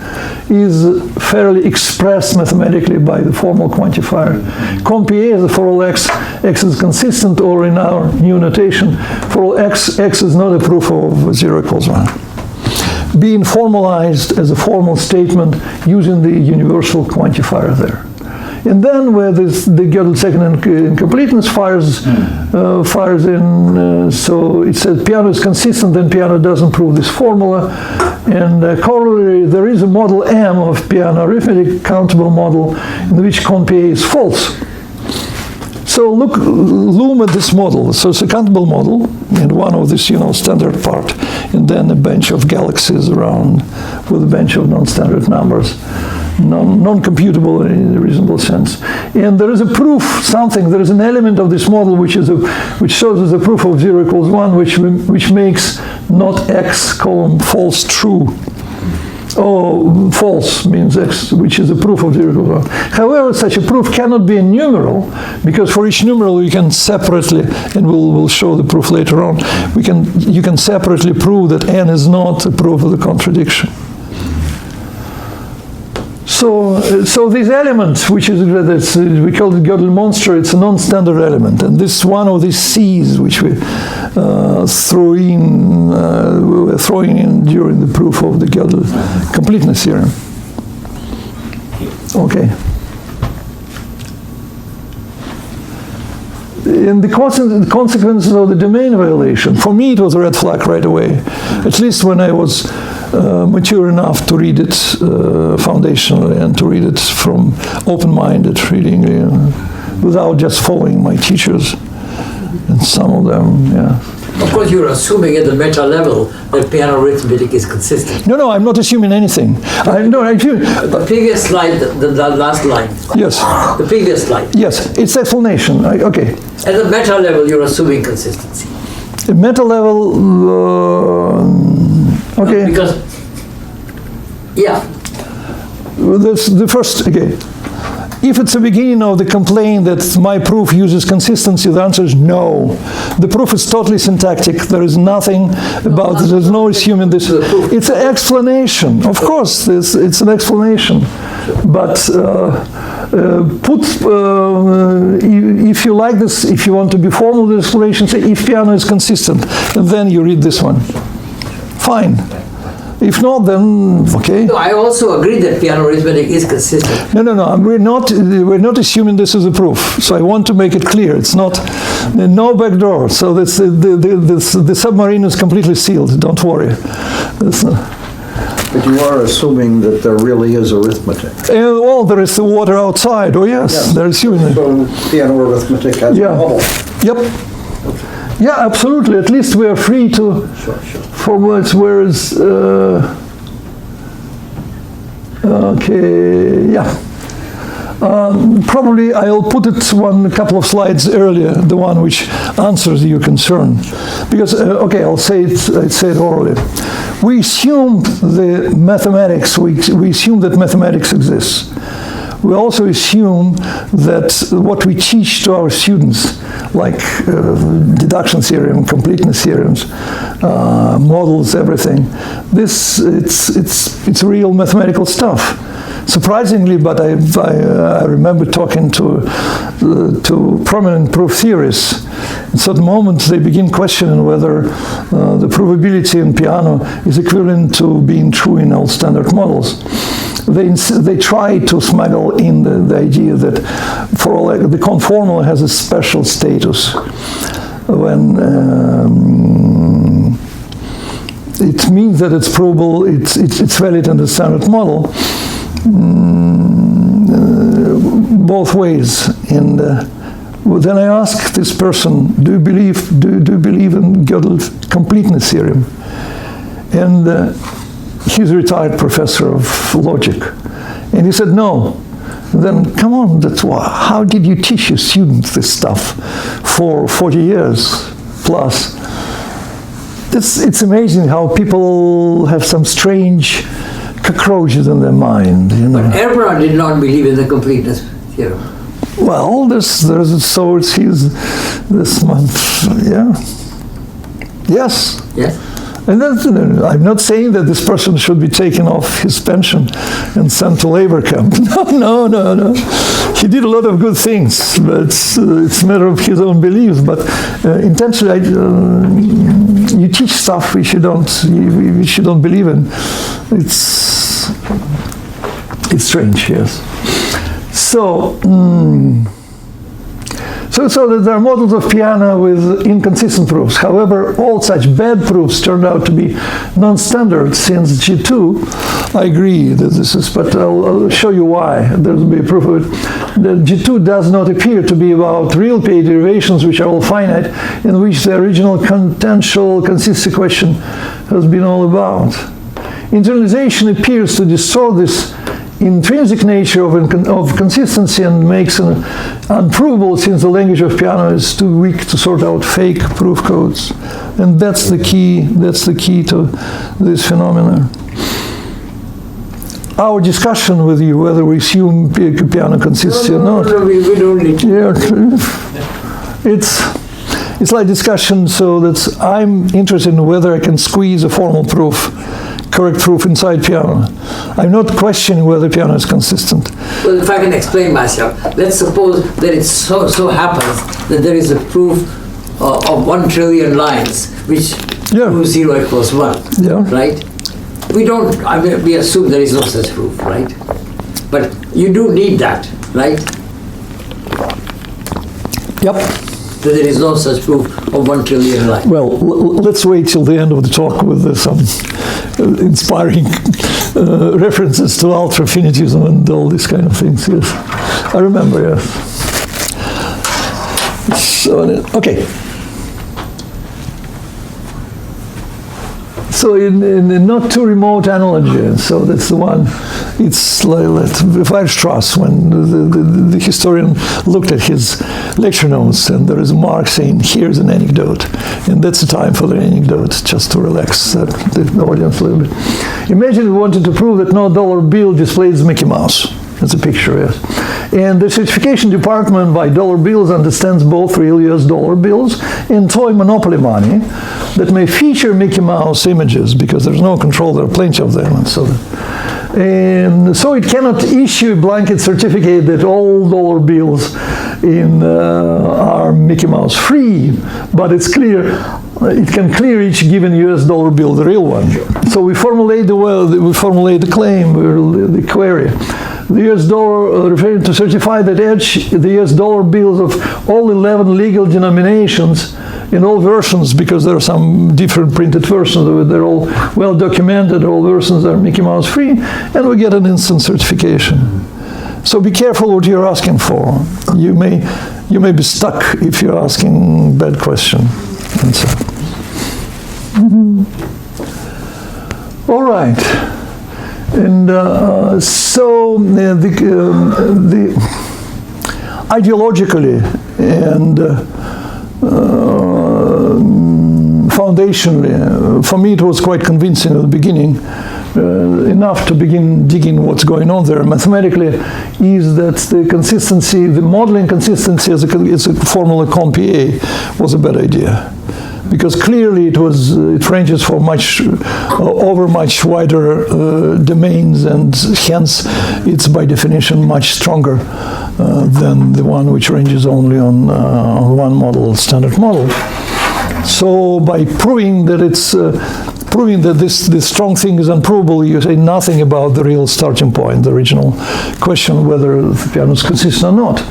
is fairly expressed mathematically by the formal quantifier. Comp PA is for all x is consistent, or in our new notation, for all x is not a proof of 0 equals 1. Being formalized as a formal statement using the universal quantifier there. And then where the Gödel second incompleteness fires in, so it says Peano is consistent, then Peano doesn't prove this formula. And corollary, there is a model M of Peano Arithmetic countable model in which comp PA is false. So loom at this model. So it's a countable model, and one of this, standard part, and then a bunch of galaxies around with a bunch of non-standard numbers. Non-computable in a reasonable sense. And there is a proof, there is an element of this model which shows as a proof of 0 equals 1, which makes not x column false true. Oh, false means x, which is a proof of 0 equals 1. However, such a proof cannot be a numeral, because for each numeral you can separately, and we'll show the proof later on, you can separately prove that n is not a proof of the contradiction. So this element, which is we call it Gödel monster, it's a non-standard element, and this one of these C's which we were throwing in during the proof of the Gödel completeness theorem. Okay. And the consequences of the domain violation, for me it was a red flag right away, at least when I was mature enough to read it foundationally and to read it from open-minded reading, without just following my teachers. And some of them, yeah. Of course, you're assuming at the meta level that Peano Arithmetic is consistent. No, I'm not assuming anything. The previous slide, the last line. Yes. The previous slide. Yes, it's explanation. Okay. At the meta level, you're assuming consistency. The meta level. Okay. Because, yeah. That's the first, okay. If it's the beginning of the complaint that my proof uses consistency, the answer is no. The proof is totally syntactic. There is nothing about it. There's no assuming this. It's an explanation. Of course, it's an explanation. But if you like this, if you want to be formal with the explanation, say if Peano is consistent, and then you read this one. Fine. If not, then okay. No, I also agree that Peano Arithmetic is consistent. No. We're not assuming this is a proof. So I want to make it clear. It's not no backdoor. So that's the submarine is completely sealed. Don't worry. But you are assuming that there really is arithmetic. Well, there is the water outside. Oh yes. They're assuming it. So Peano Arithmetic has a model. Yep. Yeah, absolutely. At least we are free to formulate. Whereas, okay, yeah. Probably I'll put it a couple of slides earlier, the one which answers your concern. Because, okay, I'll say it orally. We assume the mathematics, we assume that mathematics exists. We also assume that what we teach to our students, like deduction theorem, completeness theorems, models, everything, it's real mathematical stuff. Surprisingly, but I remember talking to prominent proof theorists. At certain moments, they begin questioning whether the provability in Peano is equivalent to being true in all standard models. They try to smuggle in the idea that the conformal has a special status when it means that it's provable, it's valid in the standard model. Both ways. And then I asked this person, do you believe in Gödel's completeness theorem? And he's a retired professor of logic. And he said, no. Then come on, how did you teach your students this stuff for 40 years plus? It's amazing how people have some strange cockroaches in their mind, you know. But Abraham did not believe in the completeness theorem. Well, so it's his this month, yeah. Yes. Yes. And I'm not saying that this person should be taken off his pension and sent to labor camp. No. He did a lot of good things, but it's a matter of his own beliefs. But intentionally, you teach stuff which you don't believe in. It's strange, yes. So there are models of Peano with inconsistent proofs. However, all such bad proofs turned out to be non-standard since G2. I agree that this is, but I'll show you why. There'll be a proof of it. The G2 does not appear to be about real PA derivations, which are all finite, in which the original potential consistency question has been all about. Internalization appears to distort this intrinsic nature of consistency and makes it unprovable, since the language of Peano is too weak to sort out fake proof codes. And that's the key to this phenomenon. Our discussion with you, whether we assume Peano consistency or not. No, we don't need to. Yeah, it's like discussion, so that I'm interested in whether I can squeeze a formal proof, correct proof inside Peano. I'm not questioning whether Peano is consistent. Well, if I can explain myself, let's suppose that it so happens that there is a proof of 1 trillion lines, which proves 0 equals 1, right? We assume there is no such proof, right? But you do need that, right? Yep. That there is no such proof of 1 trillion lines. Well, let's wait till the end of the talk with some inspiring references to ultra-finitism and all these kind of things. Yes, I remember. Yes. So, okay. So in a not too remote analogy, so that's the one, it's like Weierstrass, when the historian looked at his lecture notes, and there is a mark saying, here's an anecdote. And that's the time for the anecdote, just to relax the audience a little bit. Imagine we wanted to prove that no dollar bill displays Mickey Mouse. That's a picture, yes. And the certification department by dollar bills understands both real US dollar bills and toy monopoly money that may feature Mickey Mouse images, because there's no control, there are plenty of them. And so it cannot issue a blanket certificate that all dollar bills are Mickey Mouse free, but it's clear, it can clear each given US dollar bill, the real one. So we formulate the claim, the query. The US dollar, referring to certify that the US dollar bills of all 11 legal denominations in all versions, because there are some different printed versions, they're all well documented, all versions are Mickey Mouse free, and we get an instant certification. So be careful what you're asking for. You may be stuck if you're asking bad question. And so. All right. And so the ideologically and foundationally, for me it was quite convincing at the beginning, enough to begin digging what's going on there mathematically, is that the consistency, the modeling consistency as a formula con PA was a bad idea. Because clearly it ranges for over much wider domains, and hence it's by definition much stronger than the one which ranges only on one model, standard model. So by proving that this strong thing is unprovable, you say nothing about the real starting point, the original question whether the piano is consistent or not.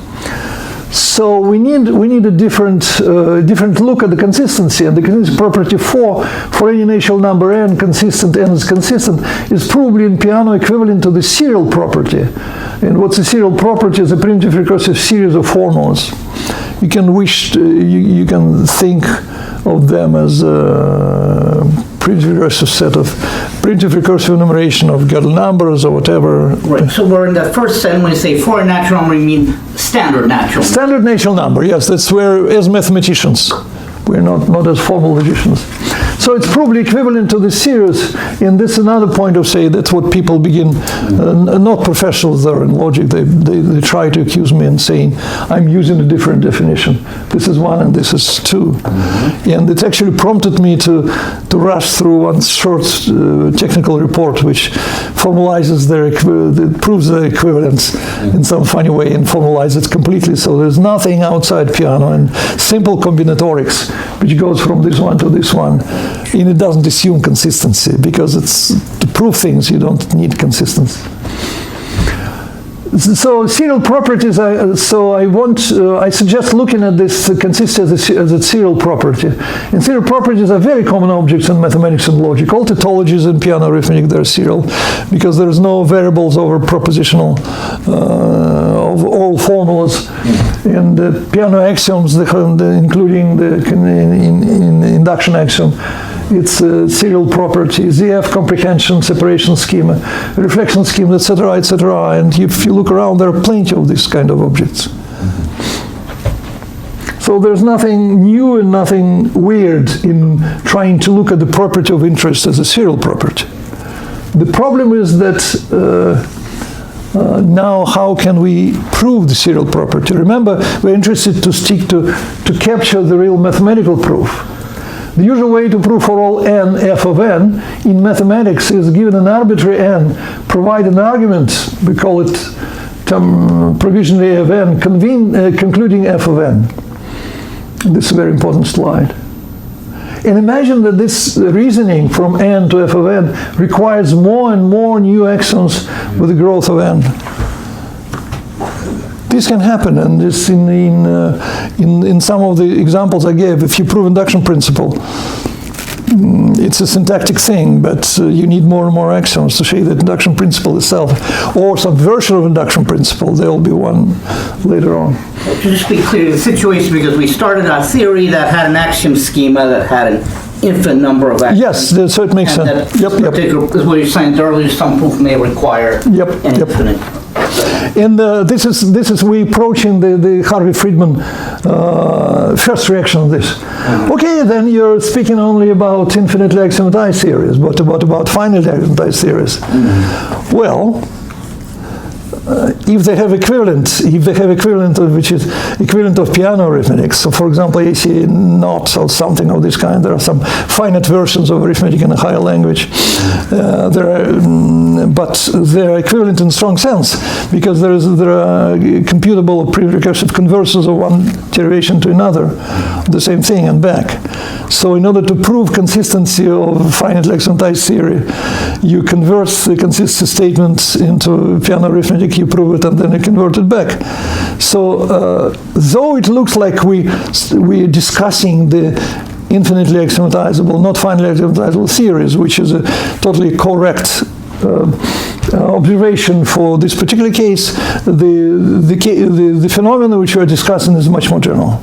So we need a different look at the consistency, and the consistency property for any natural number n consistent, n is consistent, is probably in piano equivalent to the serial property. And what's the serial property? Is a primitive recursive series of formulas. You can you can think of them as a primitive recursive set of primitive recursive enumeration of Gödel numbers or whatever. Right. So we're in the first sentence when you say for a natural number, you mean standard natural number. Standard natural number, yes. That's where, as mathematicians, we're not as formal logicians. So it's probably equivalent to the series, and this is another point of say that's what people begin, not professionals there in logic, they try to accuse me and saying I'm using a different definition. This is one and this is two. And it actually prompted me to rush through one short technical report which formalizes that proves their equivalence in some funny way and formalizes it completely. So there's nothing outside piano and simple combinatorics which goes from this one to this one. And it doesn't assume consistency, because to prove things you don't need consistency. So serial properties, I suggest looking at this consistency as a serial property. And serial properties are very common objects in mathematics and logic. All tautologies in piano arithmetic, they're serial, because there's no variables over propositional, of all formulas. And the piano axioms, including the induction axiom, it's serial property, ZF comprehension, separation schema, reflection schema, etc., etc. And if you look around, there are plenty of these kind of objects. So there's nothing new and nothing weird in trying to look at the property of interest as a serial property. The problem is that now how can we prove the serial property? Remember, we're interested to stick to capture the real mathematical proof. The usual way to prove for all n f of n in mathematics is given an arbitrary n, provide an argument, we call it provisionally of n, concluding f of n. This is a very important slide. And imagine that this reasoning from n to f of n requires more and more new axioms with the growth of n. This can happen, and this in some of the examples I gave. If you prove induction principle, it's a syntactic thing, but you need more and more axioms to show that induction principle itself, or some version of induction principle. There will be one later on. To just be clear, the situation, because we started a theory that had an axiom schema that had an infinite number of axioms. Yes, so it makes sense. Because what you're saying earlier, some proof may require an infinite. And this is we approaching the Harvey Friedman first reaction on this. Okay, then you're speaking only about infinitely axiomatized theories, but about finitely axiomatized theories. Well, if they have equivalent, which is equivalent of piano arithmetic, so for example AC naught or something of this kind, there are some finite versions of arithmetic in a higher language, but they're equivalent in strong sense, because there are computable pre-recursive conversions of one derivation to another, the same thing and back. So in order to prove consistency of finitely axiomatized theory, you convert the consistency statement into piano arithmetic, you prove it, and then you convert it back. So though it looks like we're discussing the infinitely axiomatizable, not finitely axiomatizable theories, which is a totally correct observation for this particular case, the phenomenon which we are discussing is much more general.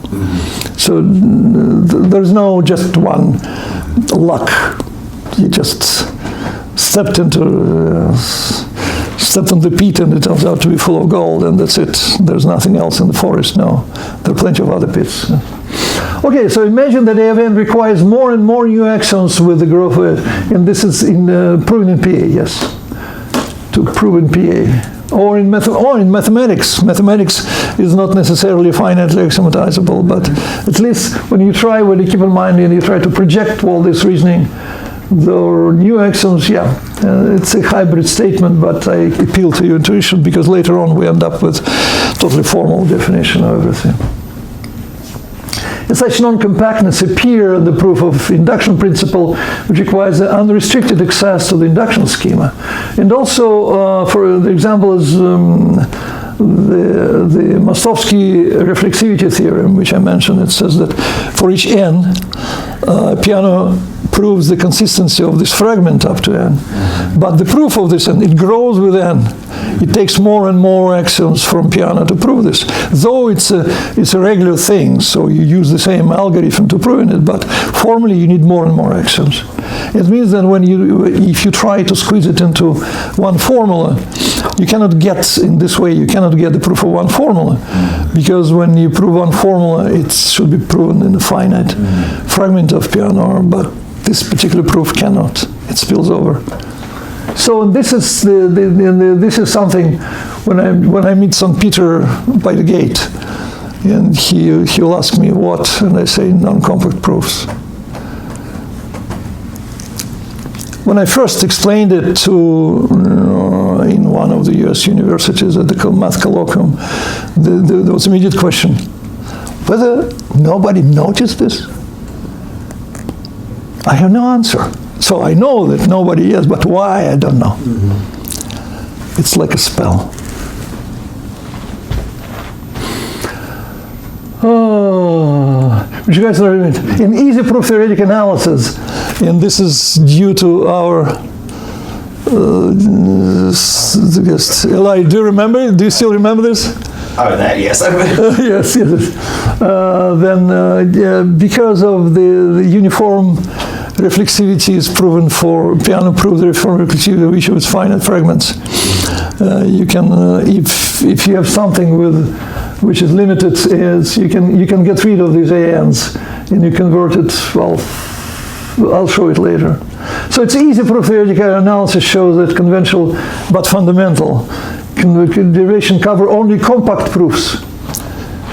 So there's no just one luck. You just stepped on the pit and it turns out to be full of gold, and that's it. There's nothing else in the forest. No, there are plenty of other pits. Okay, so imagine that AFN requires more and more new axioms with the growth of it, and this is in proven in PA, yes, to prove in PA. Or in mathematics. Mathematics is not necessarily finitely axiomatizable, but at least when you keep in mind and you try to project all this reasoning, the new axioms, it's a hybrid statement, but I appeal to your intuition because later on we end up with totally formal definition of everything. And such non-compactness appear in the proof of induction principle, which requires unrestricted access to the induction schema. And also, for the example is the Mostowski reflexivity theorem, which I mentioned. It says that for each n, Peano proves the consistency of this fragment up to n. But the proof of this n, it grows with n. It takes more and more axioms from Peano to prove this. Though it's a regular thing, so you use the same algorithm to prove it, but formally you need more and more axioms. It means that if you try to squeeze it into one formula, you cannot get, in this way, you cannot get the proof of one formula. Because when you prove one formula, it should be proven in a finite fragment of Peano, but this particular proof cannot. It spills over. So this is this is something when I meet St. Peter by the gate, and he'll ask me what, and I say non-compact proofs. When I first explained it to in one of the U.S. universities at the math colloquium, there was an immediate question: whether nobody noticed this. I have no answer. So I know that nobody is, but why, I don't know. It's like a spell. Which you guys are in easy proof theoretic analysis, and this is due to our Eli, do you remember? Do you still remember this? Oh, that, yes. Yes. Then because of the uniform reflexivity is proven for Peano proved the uniform reflexivity of each of its finite fragments. You can, if you have something which is limited, you can get rid of these ANs and you convert it. Well, I'll show it later. So it's easy proof theoretical analysis shows that conventional but fundamental derivation cover only compact proofs.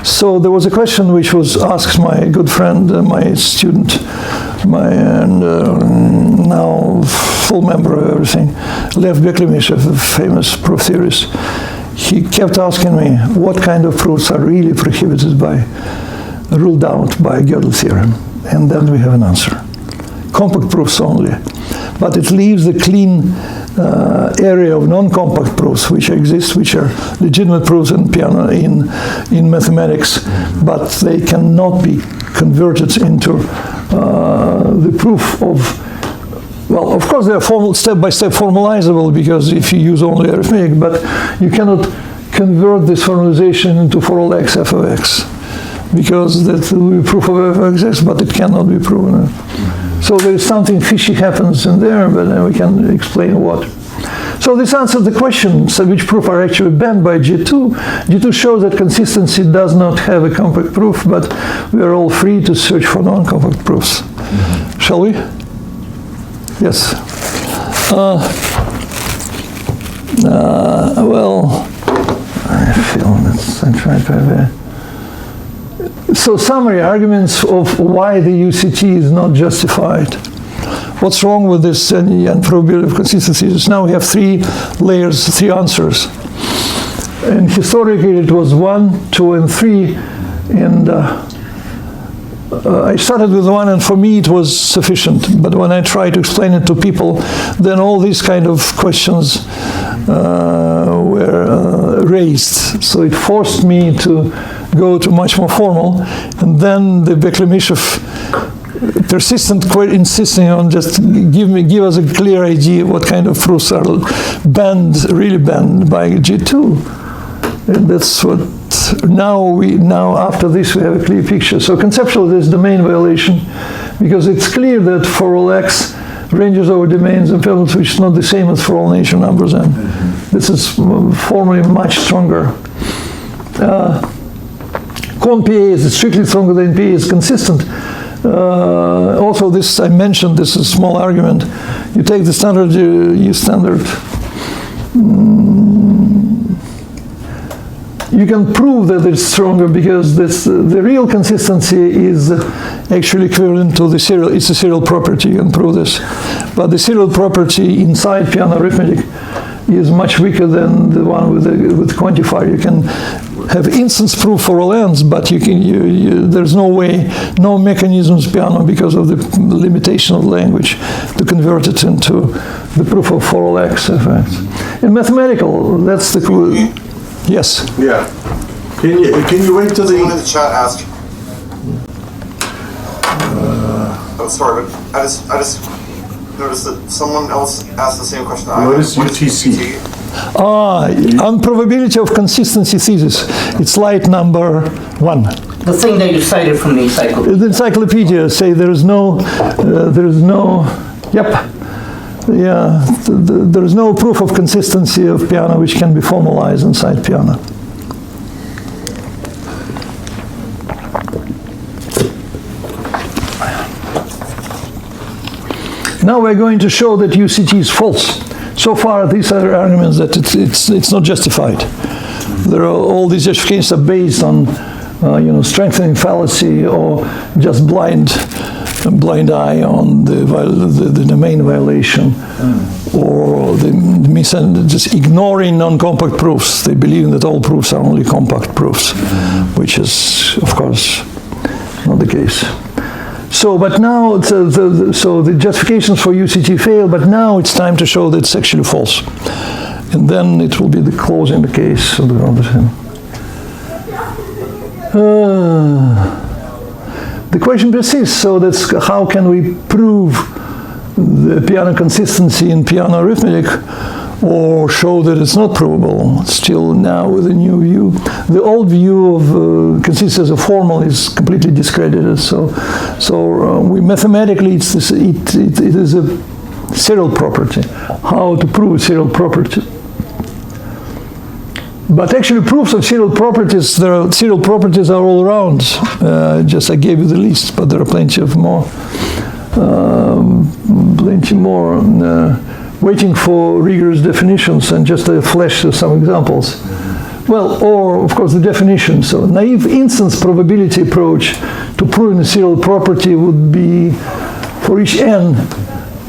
So there was a question which was asked my good friend, my student, now full member of everything, Lev Beklemishev, a famous proof theorist. He kept asking me what kind of proofs are really prohibited ruled out by Gödel theorem. And then we have an answer. Compact proofs only. But it leaves a clean area of non-compact proofs which exist, which are legitimate proofs in Peano in mathematics, but they cannot be converted into the proof of. Well, of course, they are step-by-step formalizable because if you use only arithmetic, but you cannot convert this formalization into for all x f of x because that will be proof of f of x, but it cannot be proven. So there is something fishy happens in there, but then we can explain what. So this answers the question, so which proof are actually banned by G2. G2 shows that consistency does not have a compact proof, but we are all free to search for non-compact proofs. Shall we? Yes. Well, I feel that's, I try to have a. So summary arguments of why the UCT is not justified. What's wrong with this and probability of consistency is now we have 3 layers, 3 answers. And historically it was 1, 2, and 3. And I started with 1, and for me it was sufficient. But when I try to explain it to people, then all these kind of questions were raised. So it forced me to go to much more formal. And then the Beklemishev persistent insisting on just give us a clear idea what kind of proofs are really banned by G2. And that's what now after this we have a clear picture. So conceptually there's domain violation because it's clear that for all x ranges over domains and fields, which is not the same as for all natural numbers, and this is formally much stronger. Con PA is strictly stronger than PA is consistent. Also, this I mentioned, this is a small argument. You take the standard, you can prove that it's stronger because the real consistency is actually equivalent to the serial. It's a serial property. You can prove this, but the serial property inside Peano Arithmetic is much weaker than the one with quantifier. You can have instance proof for all n's, but there's no way, no mechanisms Peano because of the limitation of language to convert it into the proof of for all x effects. In mathematical, that's the clue. Yes. Yeah. Can you wait till Someone in the the chat asked. Oh, sorry, but I just noticed that someone else asked the same question. What is UTC? On probability of consistency thesis, it's slide number 1. The thing that you cited from the encyclopedia. The encyclopedia say there is no, there is no proof of consistency of Peano which can be formalized inside Peano. Now we're going to show that UCT is false. So far, these are arguments that it's not justified. There are all these justifications are based on strengthening fallacy or just blind eye on the domain violation, or just ignoring non-compact proofs. They believe that all proofs are only compact proofs, which is, of course, not the case. So, but now, so the justifications for UCT fail, but now it's time to show that it's actually false. And then it will be the closing the case of the the question persists, so that's how can we prove the Peano consistency in Peano Arithmetic or show that it's not provable? Still now with a new view. The old view of consistency as a formal is completely discredited. So we mathematically it is a serial property. How to prove a serial property? But actually, proofs of serial properties, serial properties are all around. Just I gave you the list, but there are plenty more waiting for rigorous definitions, and just a flash of some examples. Well, or of course the definition. So naive instance probability approach to proving a serial property would be for each n,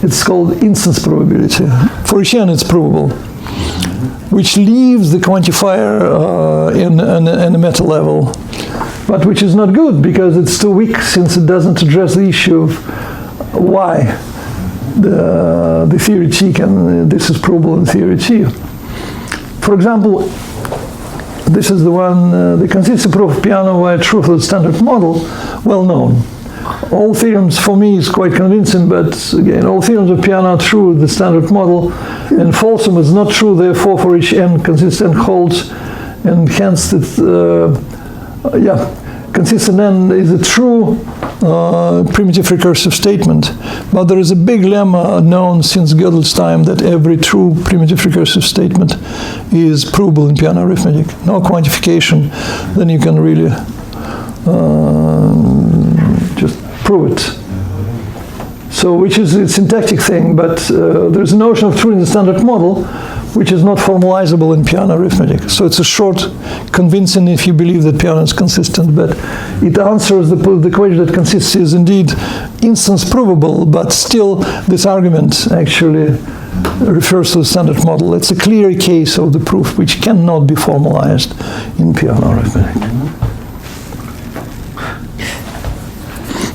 it's called instance probability. For each n, it's provable, which leaves the quantifier in a meta level, but which is not good because it's too weak since it doesn't address the issue of why the theory T this is provable in theory T. For example, this is the one, the consistency proof of Peano via truth of the standard model, well known. All theorems for me is quite convincing, but again, all theorems of Peano are true with the standard model, and falsum is not true, therefore for each n consistent holds, and hence consistent n is a true primitive recursive statement. But there is a big lemma known since Gödel's time that every true primitive recursive statement is provable in Peano Arithmetic. No quantification, then you can really just prove it. So, which is a syntactic thing, but there's a notion of true in the standard model, which is not formalizable in Peano Arithmetic. So it's a short, convincing if you believe that Peano is consistent, but it answers the question that consistency is indeed instance provable, but still this argument actually refers to the standard model. It's a clear case of the proof which cannot be formalized in Peano Arithmetic.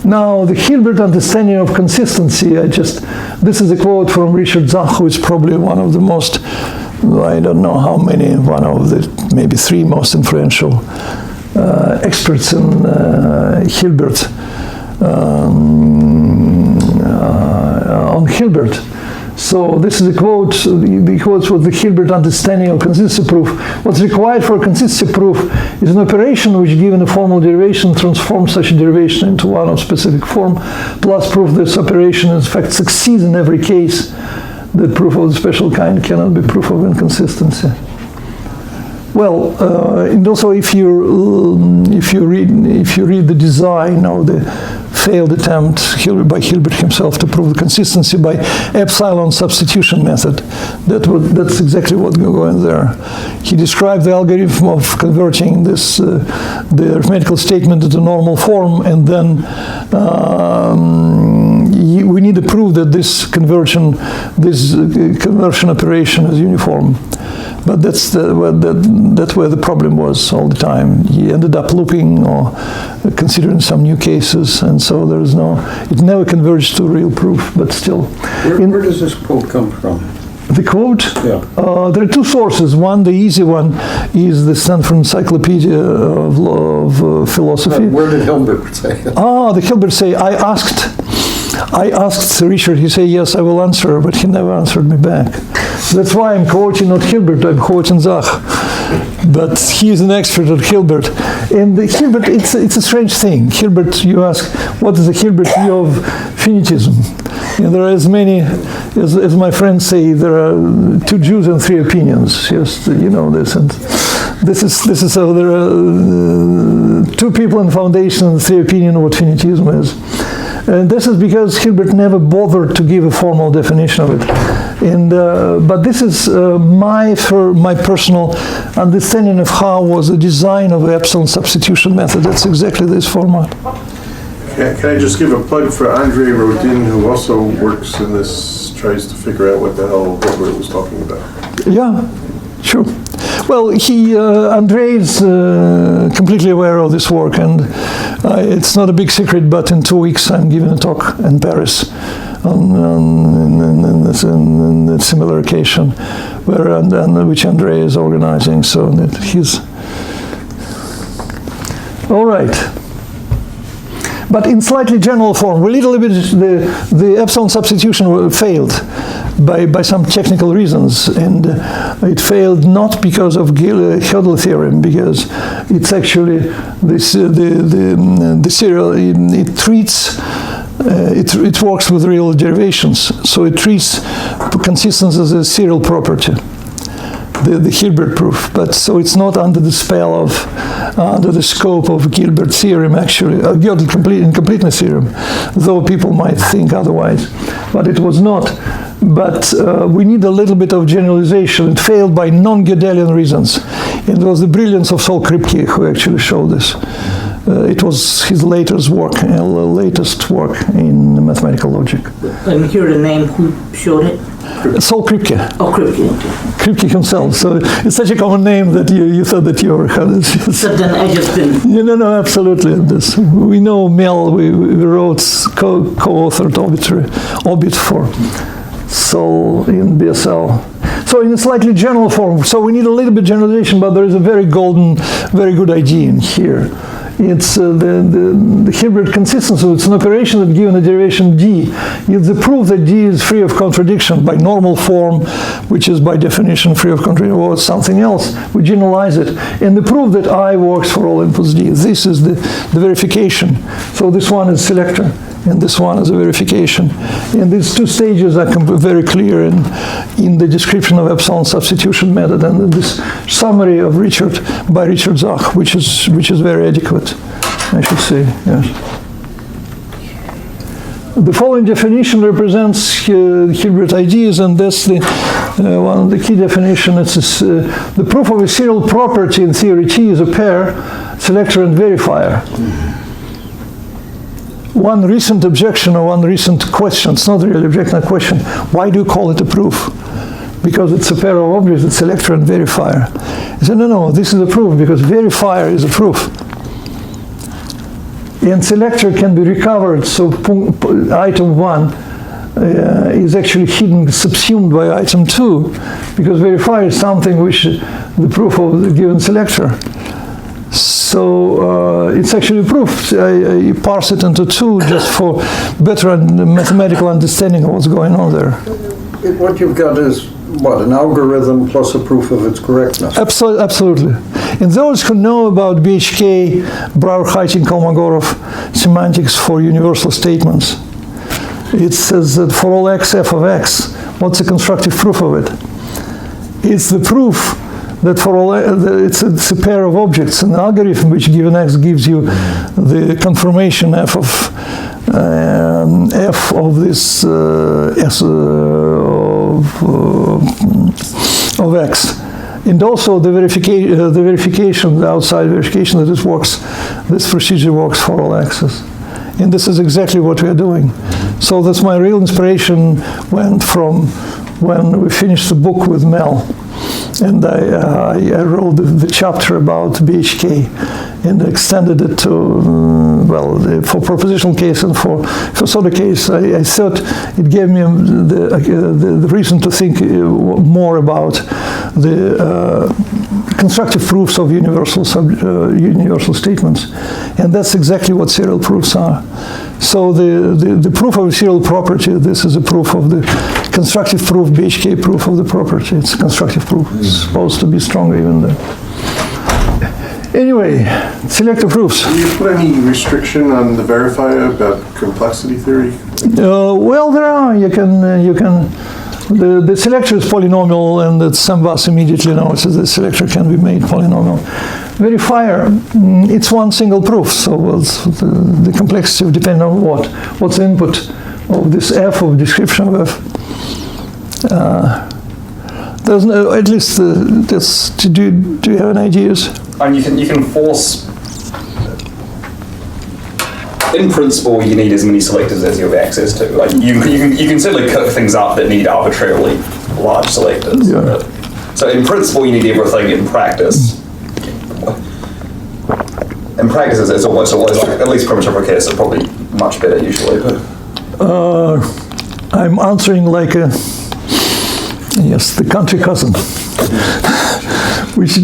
Now, the Hilbert understanding of consistency, this is a quote from Richard Zach, who is probably one of the most, I don't know how many, one of the maybe 3 most influential experts in Hilbert, on Hilbert. So this is a quote, the quote was the Hilbert understanding of consistency proof. What's required for a consistency proof is an operation which, given a formal derivation, transforms such a derivation into one of specific form, plus proof this operation in fact succeeds in every case. That proof of the special kind cannot be proof of inconsistency. Well, and also if you read the design of the failed attempt by Hilbert himself to prove the consistency by epsilon substitution method, that's exactly what's going there. He described the algorithm of converting this the arithmetical statement into normal form, and then we need to prove that this conversion operation is uniform. But that's where the problem was all the time. He ended up looping or considering some new cases, and so it never converged to real proof, but still. Where does this quote come from? The quote? Yeah. There are two sources. One, the easy one, is the Stanford Encyclopedia of Philosophy. Where did Hilbert say it? The Hilbert say, I asked Richard, he said, yes, I will answer, but he never answered me back. That's why I'm quoting not Hilbert, I'm quoting Zach. But he is an expert at Hilbert. And Hilbert, it's a strange thing. Hilbert, you ask, what is the Hilbert view of finitism? And there are as many, as my friends say, there are 2 Jews and 3 opinions. Yes, you know this. And this is how there are 2 people in foundation and 3 opinions of what finitism is. And this is because Hilbert never bothered to give a formal definition of it. And but this is my personal understanding of how was the design of the epsilon substitution method. That's exactly this format. Can I just give a plug for Andrei Rodin, who also works in this, tries to figure out what the hell Hilbert was talking about. Yeah, sure. Well, Andrei is completely aware of this work, and it's not a big secret, but in 2 weeks I'm giving a talk in Paris on a similar occasion, which Andrei is organizing, so that he's... All right. But in slightly general form, a little bit the epsilon substitution failed by some technical reasons, and it failed not because of Gödel theorem, because it's actually the serial. It treats. It works with real derivations, so it treats consistency as a serial property. The Hilbert proof, but so it's not under the spell of, under the scope of Gilbert theorem, actually, Gödel incompleteness theorem, though people might think otherwise, but it was not. But we need a little bit of generalization. It failed by non-Gödelian reasons. It was the brilliance of Sol Kripke who actually showed this. It was his latest work in mathematical logic. Let me hear the name who showed it. Sol Kripke. Oh, Kripke. Kripke himself. So it's such a common name that you thought that you ever had it. Except then I just didn't. No, absolutely. We know Mel. We wrote co-authored obit for Sol in BSL. So in a slightly general form. So we need a little bit of generalization, but there is a very good idea in here. It's the Hilbert consistency. It's an operation that given a derivation d. It's the proof that d is free of contradiction by normal form, which is by definition free of contradiction, or something else. We generalize it. And the proof that I works for all inputs d. This is the verification. So this one is selector, and this one is a verification. And these 2 stages are very clear in the description of epsilon substitution method, and this summary of by Richard Zach, which is very adequate, I should say. Yes. The following definition represents Hilbert ideas, and that's one of the key definitions. It's the proof of a serial property in theory T is a pair, selector and verifier. One recent objection or one recent question, it's not really objection, a question, why do you call it a proof? Because it's a pair of objects, it's selector and verifier. I said, no, this is a proof because verifier is a proof. And selector can be recovered, so item 1 is actually hidden, subsumed by item 2, because verifier is something which the proof of the given selector. So it's actually a proof. I parse it into 2 just for better mathematical understanding of what's going on there. what you've got is, what, an algorithm plus a proof of its correctness? Absolutely. And those who know about BHK, Brouwer-Haitink-Kolmogorov semantics for universal statements, it says that for all x, f of x, what's the constructive proof of it? It's the proof that for all, it's a pair of objects. An algorithm which given x gives you the confirmation f of this s of x, and also the verification, the outside verification that this procedure works for all x's. And this is exactly what we are doing. So that's my real inspiration went from when we finished the book with Mel. And I wrote the chapter about BHK and extended it to, for propositional case and for sort of case. I thought it gave me the reason to think more about the constructive proofs of universal statements. And that's exactly what serial proofs are. So the proof of a serial property, this is a proof of the constructive proof, BHK proof of the property. It's a constructive proof. It's supposed to be stronger even than. Anyway, selector proofs. Do you put any restriction on the verifier about complexity theory? Well, there are. You can. The selector is polynomial, and that some of us immediately notice that the selector can be made polynomial. Verifier, it's one single proof, so the complexity depends on what? What's the input of this f of description of f? There's no, at least, do you have any ideas? And you can force. In principle, you need as many selectors as you have access to. Like you can certainly cook things up that need arbitrarily large selectors. Yeah. So in principle, you need everything. In practice, it's almost always, like, at least primitive recursive, are probably much better usually. But I'm answering like the country cousin, which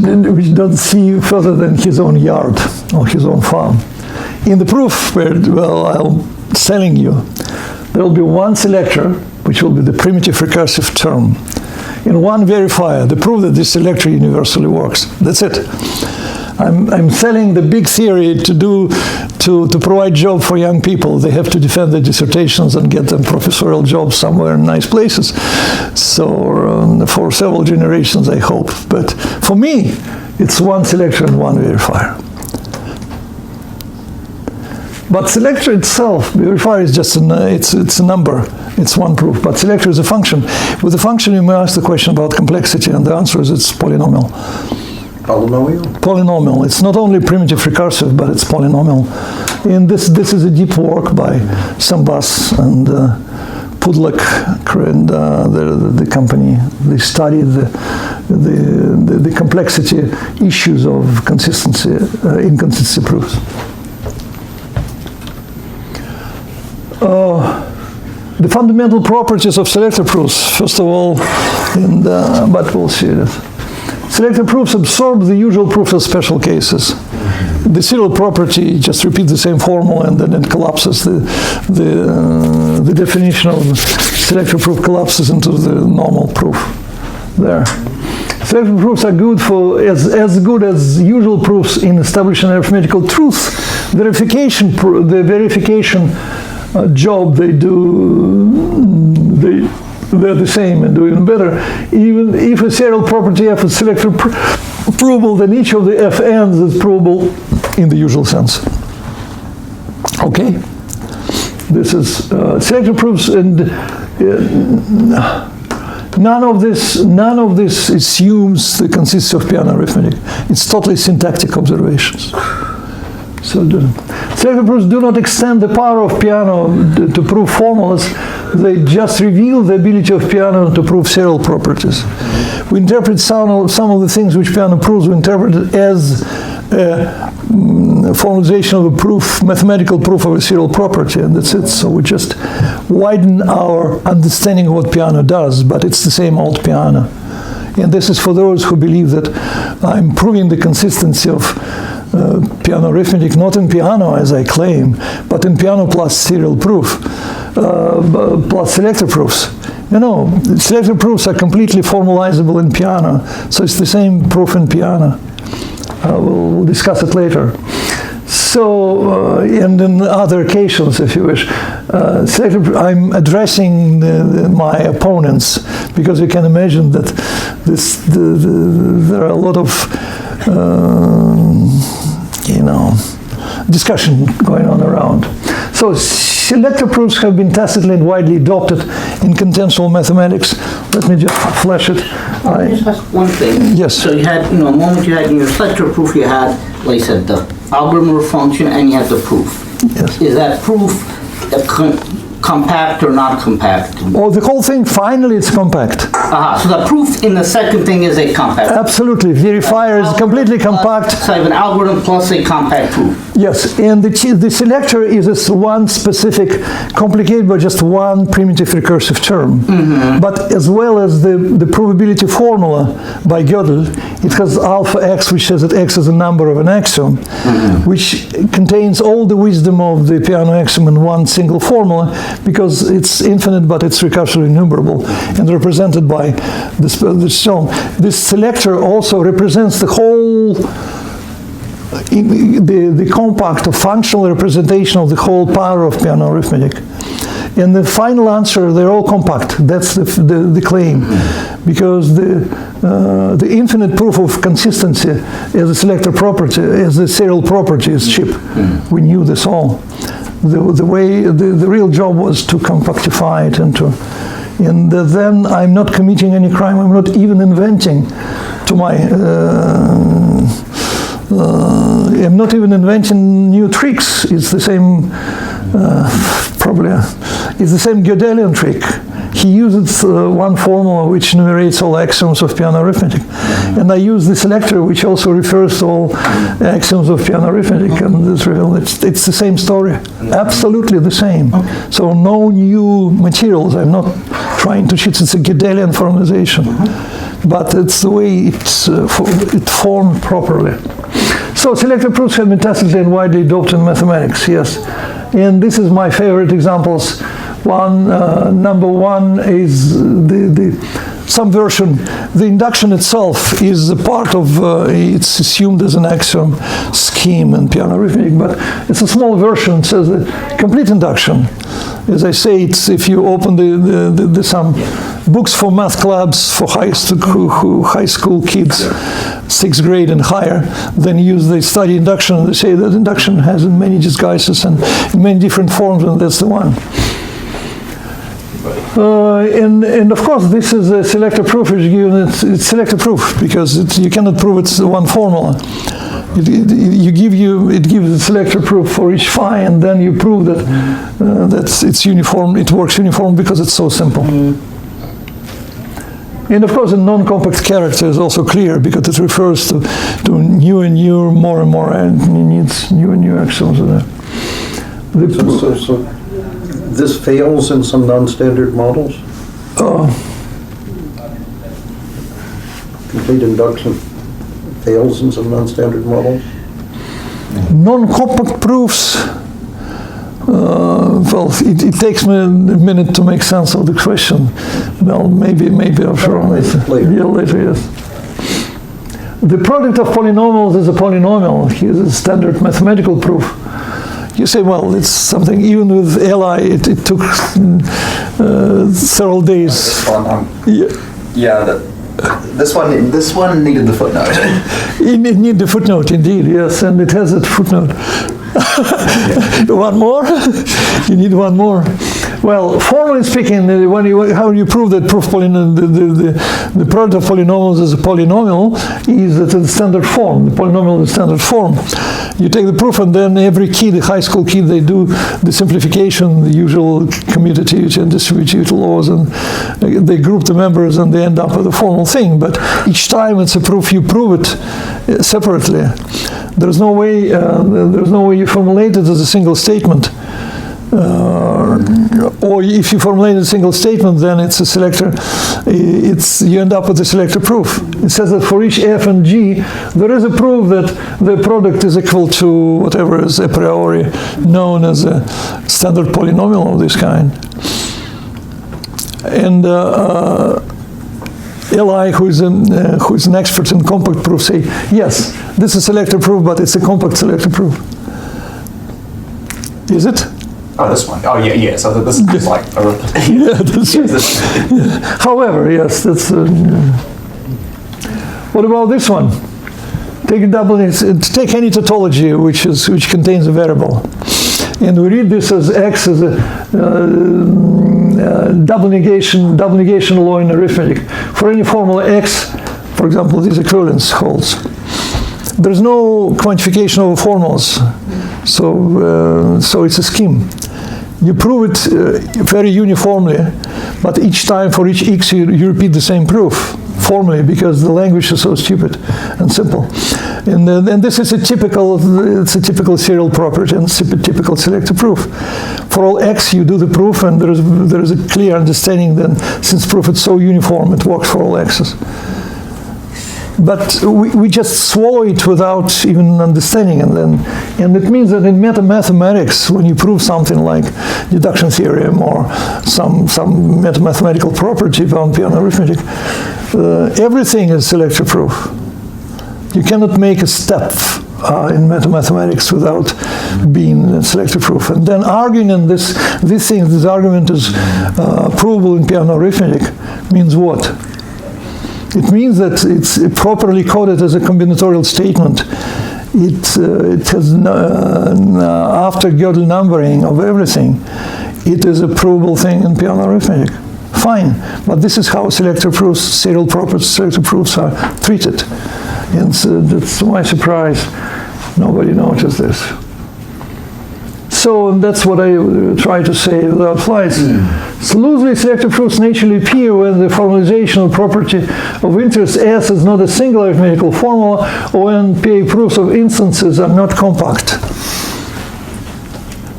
doesn't see further than his own yard or his own farm. In the proof where, I'm telling you, there will be one selector, which will be the primitive recursive term, and one verifier, the proof that this selector universally works. That's it. I'm selling the big theory to provide job for young people. They have to defend their dissertations and get them professorial jobs somewhere in nice places. So for several generations, I hope. But for me, it's one selector and one verifier. But selector itself, verifier is just it's a number. It's one proof. But selector is a function. With a function, you may ask the question about complexity, and the answer is it's polynomial. Polynomial? Polynomial. It's not only primitive recursive, but it's polynomial. And this is a deep work by Sambas and Pudlak and the company. They studied the complexity issues of consistency, inconsistency proofs. The fundamental properties of selector proofs, first of all, but we'll see it. Selector proofs absorb the usual proof of special cases. The serial property just repeats the same formula and then it collapses. The definition of selector proof collapses into the normal proof there. Selector proofs are good for as good as usual proofs in establishing arithmetical truth. The verification job they do, they're the same and do even better. Even if a serial property f is selector provable, then each of the fn's is provable in the usual sense. Okay? This is selector proofs, and none of this assumes the consistency of Peano arithmetic. It's totally syntactic observations. So selector proofs do not extend the power of Peano to prove formulas. They just reveal the ability of Peano to prove serial properties. We interpret some of the things which Peano proves, we interpret it as a formalization of a proof, mathematical proof of a serial property, and that's it. So we just widen our understanding of what Peano does, but it's the same old Peano. And this is for those who believe that I'm proving the consistency of Peano arithmetic, not in Peano as I claim, but in Peano plus serial proof, plus selector proofs. You know, selector proofs are completely formalizable in Peano, so it's the same proof in Peano. We'll discuss it later. So, and in other occasions, if you wish, I'm addressing my opponents, because you can imagine that there are a lot of, discussion going on around. So, selector proofs have been tacitly and widely adopted in contentional mathematics. Let me just flash it. I just ask one thing. Yes. So you had, a moment you had in your selector proof, you had, like I said, the algorithm or function, and you had the proof. Yes. Is that proof compact or not compact? Oh, the whole thing, finally, it's compact. So the proof in the second thing is a compact. Absolutely. Verifier is completely compact. So I have an algorithm plus a compact proof. Yes, and the selector is this one specific, complicated by just one primitive recursive term. But as well as the probability formula by Gödel, it has alpha x, which says that x is a number of an axiom, which contains all the wisdom of the Peano axiom in one single formula, because it's infinite, but it's recursively enumerable, and represented by this stone. This selector also represents the whole, the compact of functional representation of the whole power of Peano arithmetic. And the final answer, they're all compact. That's the claim, because the infinite proof of consistency as a selector property, as a serial property, is cheap. We knew this all. The real job was to compactify it and then I'm not committing any crime. I'm not even inventing I'm not even inventing new tricks. It's the same, it's the same Gödelian trick. He uses one formula which enumerates all axioms of Peano arithmetic. And I use the selector which also refers to all axioms of Peano arithmetic. And it's the same story. Absolutely the same. So no new materials. I'm not trying to cheat. It's a Gödelian formalization. But it's the way it formed properly. So selector proofs have been tacitly and widely adopted in mathematics, yes. And this is my favorite examples. Number one is some version. The induction itself is a part of, it's assumed as an axiom scheme in Peano arithmetic, but it's a small version. It says that complete induction. As I say, it's if you open some books for math clubs for high school kids, 6th grade and higher, then use the study induction, and they say that induction has in many disguises and in many different forms, and that's the one. And of course, this is a selector proof, which gives it's selector proof because you cannot prove it's one formula. It gives a selector proof for each phi, and then you prove that it's uniform. It works uniform because it's so simple. And of course, a non-compact character is also clear because it refers to new and new, more and more, and it needs new and new axioms. So this fails in some non-standard models? Complete induction fails in some non-standard models? Non-compact proofs, well, it takes me a minute to make sense of the question. Well, maybe after later, yes. The product of polynomials is a polynomial. Here's a standard mathematical proof. You say, well, it's something, even with Li, it took several days. This one needed the footnote. It needed the footnote, indeed, yes, and it has a footnote. One more? You need one more. Well, formally speaking, how you prove that the product of polynomials is a polynomial is at the standard form. The polynomial is the standard form. You take the proof, and then every kid, the high school kid, they do the simplification, the usual commutative and distributive laws, and they group the members, and they end up with a formal thing. But each time it's a proof, you prove it separately. There's no way you formulate it as a single statement. Or if you formulate a single statement, then it's a selector. You end up with a selector proof. It says that for each f and g, there is a proof that the product is equal to whatever is a priori known as a standard polynomial of this kind. And Eli, who is an expert in compact proof, say, yes, this is selector proof, but it's a compact selector proof. Is it? Oh, this one. Oh, yeah, yeah. So this is like a... Yeah, that's it. Yeah. However, yes, that's... what about this one? Take any tautology which contains a variable. And we read this as X as a double negation law in arithmetic. For any formula X, for example, this equivalence holds. There's no quantification of formulas, so it's a scheme. You prove it very uniformly, but each time for each X you repeat the same proof formally because the language is so stupid and simple. And this is a typical serial property and typical selector proof. For all X you do the proof, and there is a clear understanding then, since proof is so uniform, it works for all X's. But we just swallow it without even understanding, and it means that in mathematics, when you prove something like deduction theorem or some mathematical property on Peano arithmetic, everything is selector proof. You cannot make a step in mathematics without being selector proof. And then arguing in this argument is provable in Peano arithmetic means what? It means that it's properly coded as a combinatorial statement. It has, after Gödel numbering of everything, it is a provable thing in Peano arithmetic. Fine, but this is how selector proofs, serial properties, selector proofs are treated. And so that's to my surprise, nobody noticed this. So that's what I try to say without flights. So loosely selector proofs naturally appear when the formalizational property of interest S is not a single arithmetical formula, or when PA proofs of instances are not compact.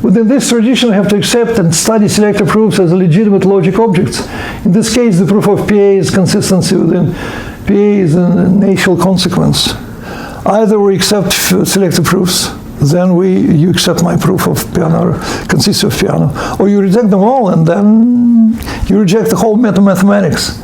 Within this tradition, we have to accept and study selector proofs as legitimate logic objects. In this case, the proof of PA is consistency within PA is a natural consequence. Either we accept selector proofs, then you accept my proof of Peano, consists of Peano, or you reject them all, and then you reject the whole mathematics.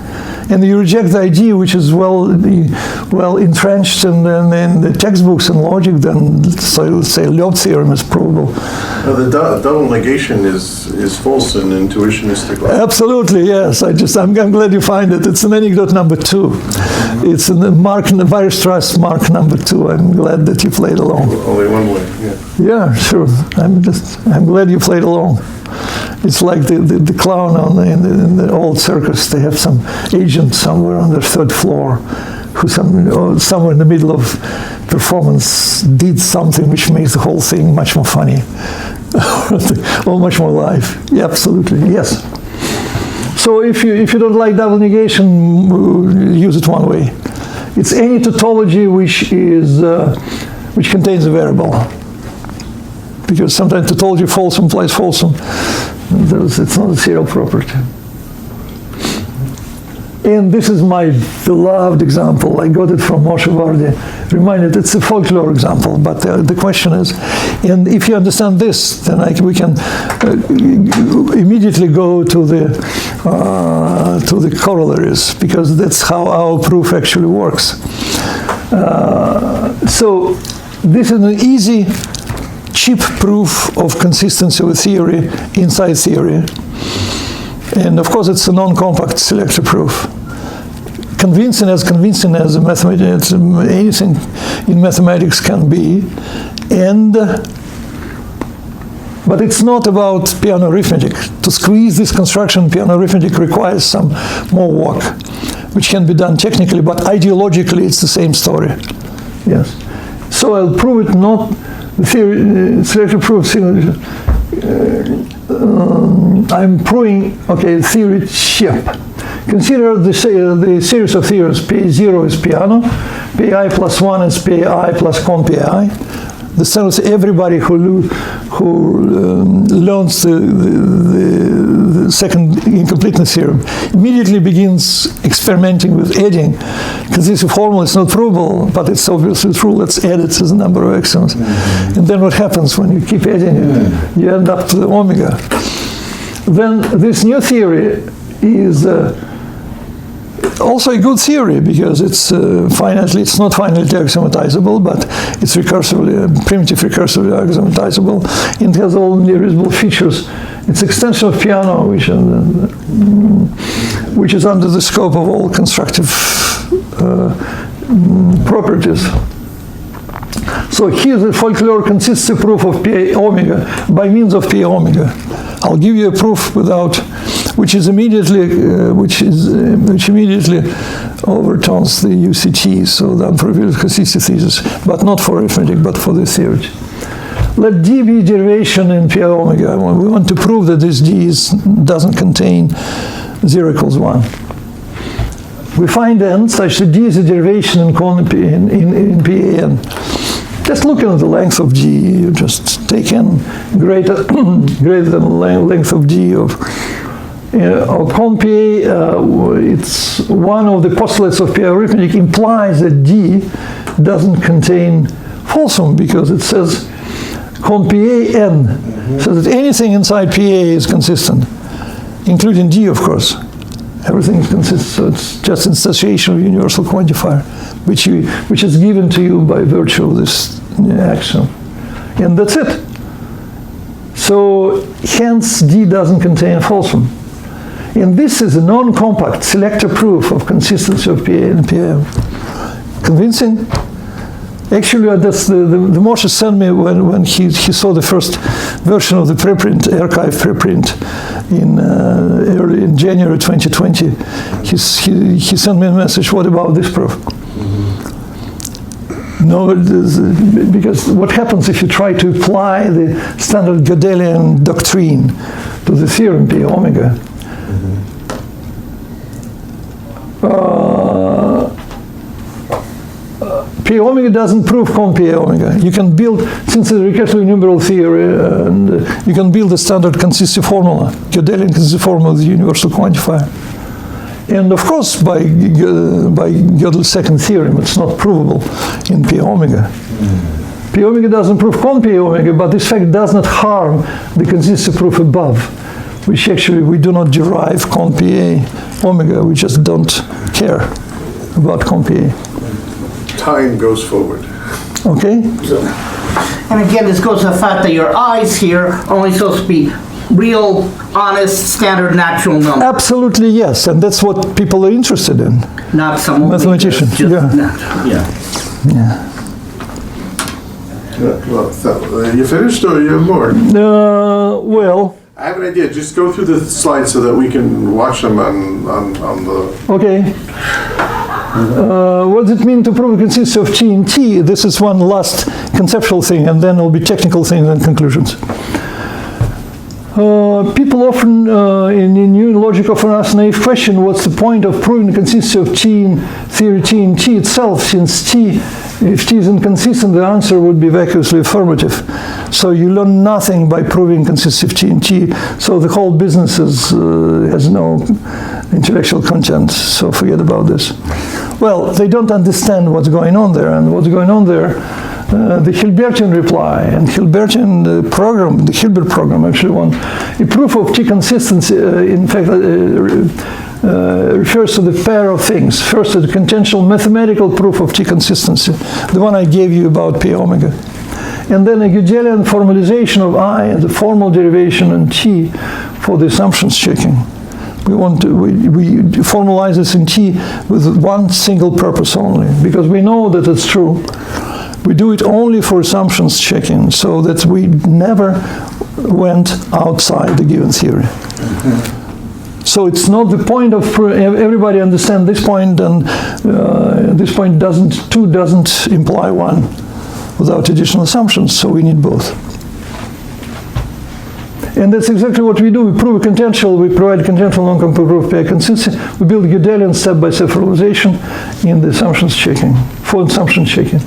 And you reject the idea which is well entrenched in the textbooks in logic, then say Löw's theorem is provable. The double negation is false in intuitionistic logic. Absolutely, yes. I'm glad you find it. It's an anecdote number 2. It's in the Weierstrass mark number 2. I'm glad that you played along. Only one way, yeah. Yeah, sure. I'm glad you played along. It's like the clown in the old circus. They have some agent somewhere on the 3rd floor who somewhere in the middle of performance did something which makes the whole thing much more funny or much more live. Yeah, absolutely, yes. So if you don't like double negation, use it one way. It's any tautology which contains a variable. Because sometimes tautology false implies falsum. It's not a serial property. And this is my beloved example. I got it from Moshe Vardi. Reminded, it's a folklore example, but the question is, and if you understand this, then we can immediately go to the corollaries, because that's how our proof actually works. So this is an easy, cheap proof of consistency with theory inside theory. And of course, it's a non-compact selector proof. Convincing as a mathematics, anything in mathematics can be. But it's not about Peano arithmetic. To squeeze this construction, Peano arithmetic requires some more work, which can be done technically, but ideologically, it's the same story. Yes. So I'll prove it not. The theory, selector proof, I'm proving, okay, theory chip. Consider the series of theorems. P0 is Peano, Pi plus 1 is Pi plus con Pi. The sense everybody who learns the second incompleteness theorem immediately begins experimenting with adding, because this formula is not provable, but it's obviously true. Let's add it to the number of axioms. And then what happens when you keep adding it? You end up to the omega. Then this new theory is also a good theory because it's finitely, it's not finitely axiomatizable, but it's recursively, primitive recursively axiomatizable. It has all the reasonable features. It's extension of Peano, which is under the scope of all constructive properties. So here the folklore consists of proof of PA omega by means of PA omega. I'll give you a proof without, which immediately overturns the UCT, so the unprovability consistency thesis, but not for arithmetic, but for the theory. Let D be derivation in PA omega. We want to prove that this D doesn't contain 0 equals 1. We find n such that D is a derivation in PAN. Just looking at the length of D, you just take n greater than the length of D of con PA. It's one of the postulates of PA arithmetic implies that D doesn't contain falsum because it says con PA n, so that anything inside PA is consistent, including D, of course. Everything is consistent, so it's just instantiation of universal quantifier, which is given to you by virtue of this axiom. And that's it. So hence D doesn't contain falsum. And this is a non-compact selector proof of consistency of PA and PAM. Convincing? Actually, that's the Moshe sent me when he saw the first version of the preprint, archive preprint, early in January 2020. He sent me a message, what about this proof? No, because what happens if you try to apply the standard Gödelian doctrine to the theorem P omega? P omega doesn't prove con P omega. You can build, since it's a recursive numeral theory, and you can build a standard consistency formula, Gödelian consistency formula of the universal quantifier. And of course, by Gödel's second theorem, it's not provable in P omega. P omega doesn't prove con P omega, but this fact does not harm the consistency proof above, which actually we do not derive con P omega, we just don't care about con P. Time goes forward. Okay? And again, this goes to the fact that your I's here are only supposed to be real, honest, standard, natural numbers. Absolutely, yes. And that's what people are interested in. Not some mathematicians. Yeah. Yeah. Well, you finished or you have more? Well, I have an idea. Just go through the slides so that we can watch them on the... okay. What does it mean to prove the consistency of T in T? This is one last conceptual thing, and then there'll be technical things and conclusions. People often, in new logic, often ask a naive question, what's the point of proving the consistency of T in theory T in T itself, since T, if T is inconsistent, the answer would be vacuously affirmative. So you learn nothing by proving consistency of T in T, so the whole business has no intellectual content, so forget about this. Well, they don't understand what's going on there, and what's going on there, the Hilbertian reply and Hilbertian program, the Hilbert program actually won a proof of T consistency, in fact, refers to the pair of things. First, the contentional mathematical proof of T consistency, the one I gave you about P omega. And then a Gödelian formalization of I and the formal derivation in T for the assumptions checking. We formalize this in T with one single purpose only, because we know that it's true. We do it only for assumptions checking, so that we never went outside the given theory. So it's not the point of everybody understand this point, and this point two doesn't imply one without additional assumptions, so we need both. And that's exactly what we do. We prove a contentional, we provide contentional non-compact proof PA consistency. We build Gödelian step-by-step formalization in the assumptions checking, for assumption checking.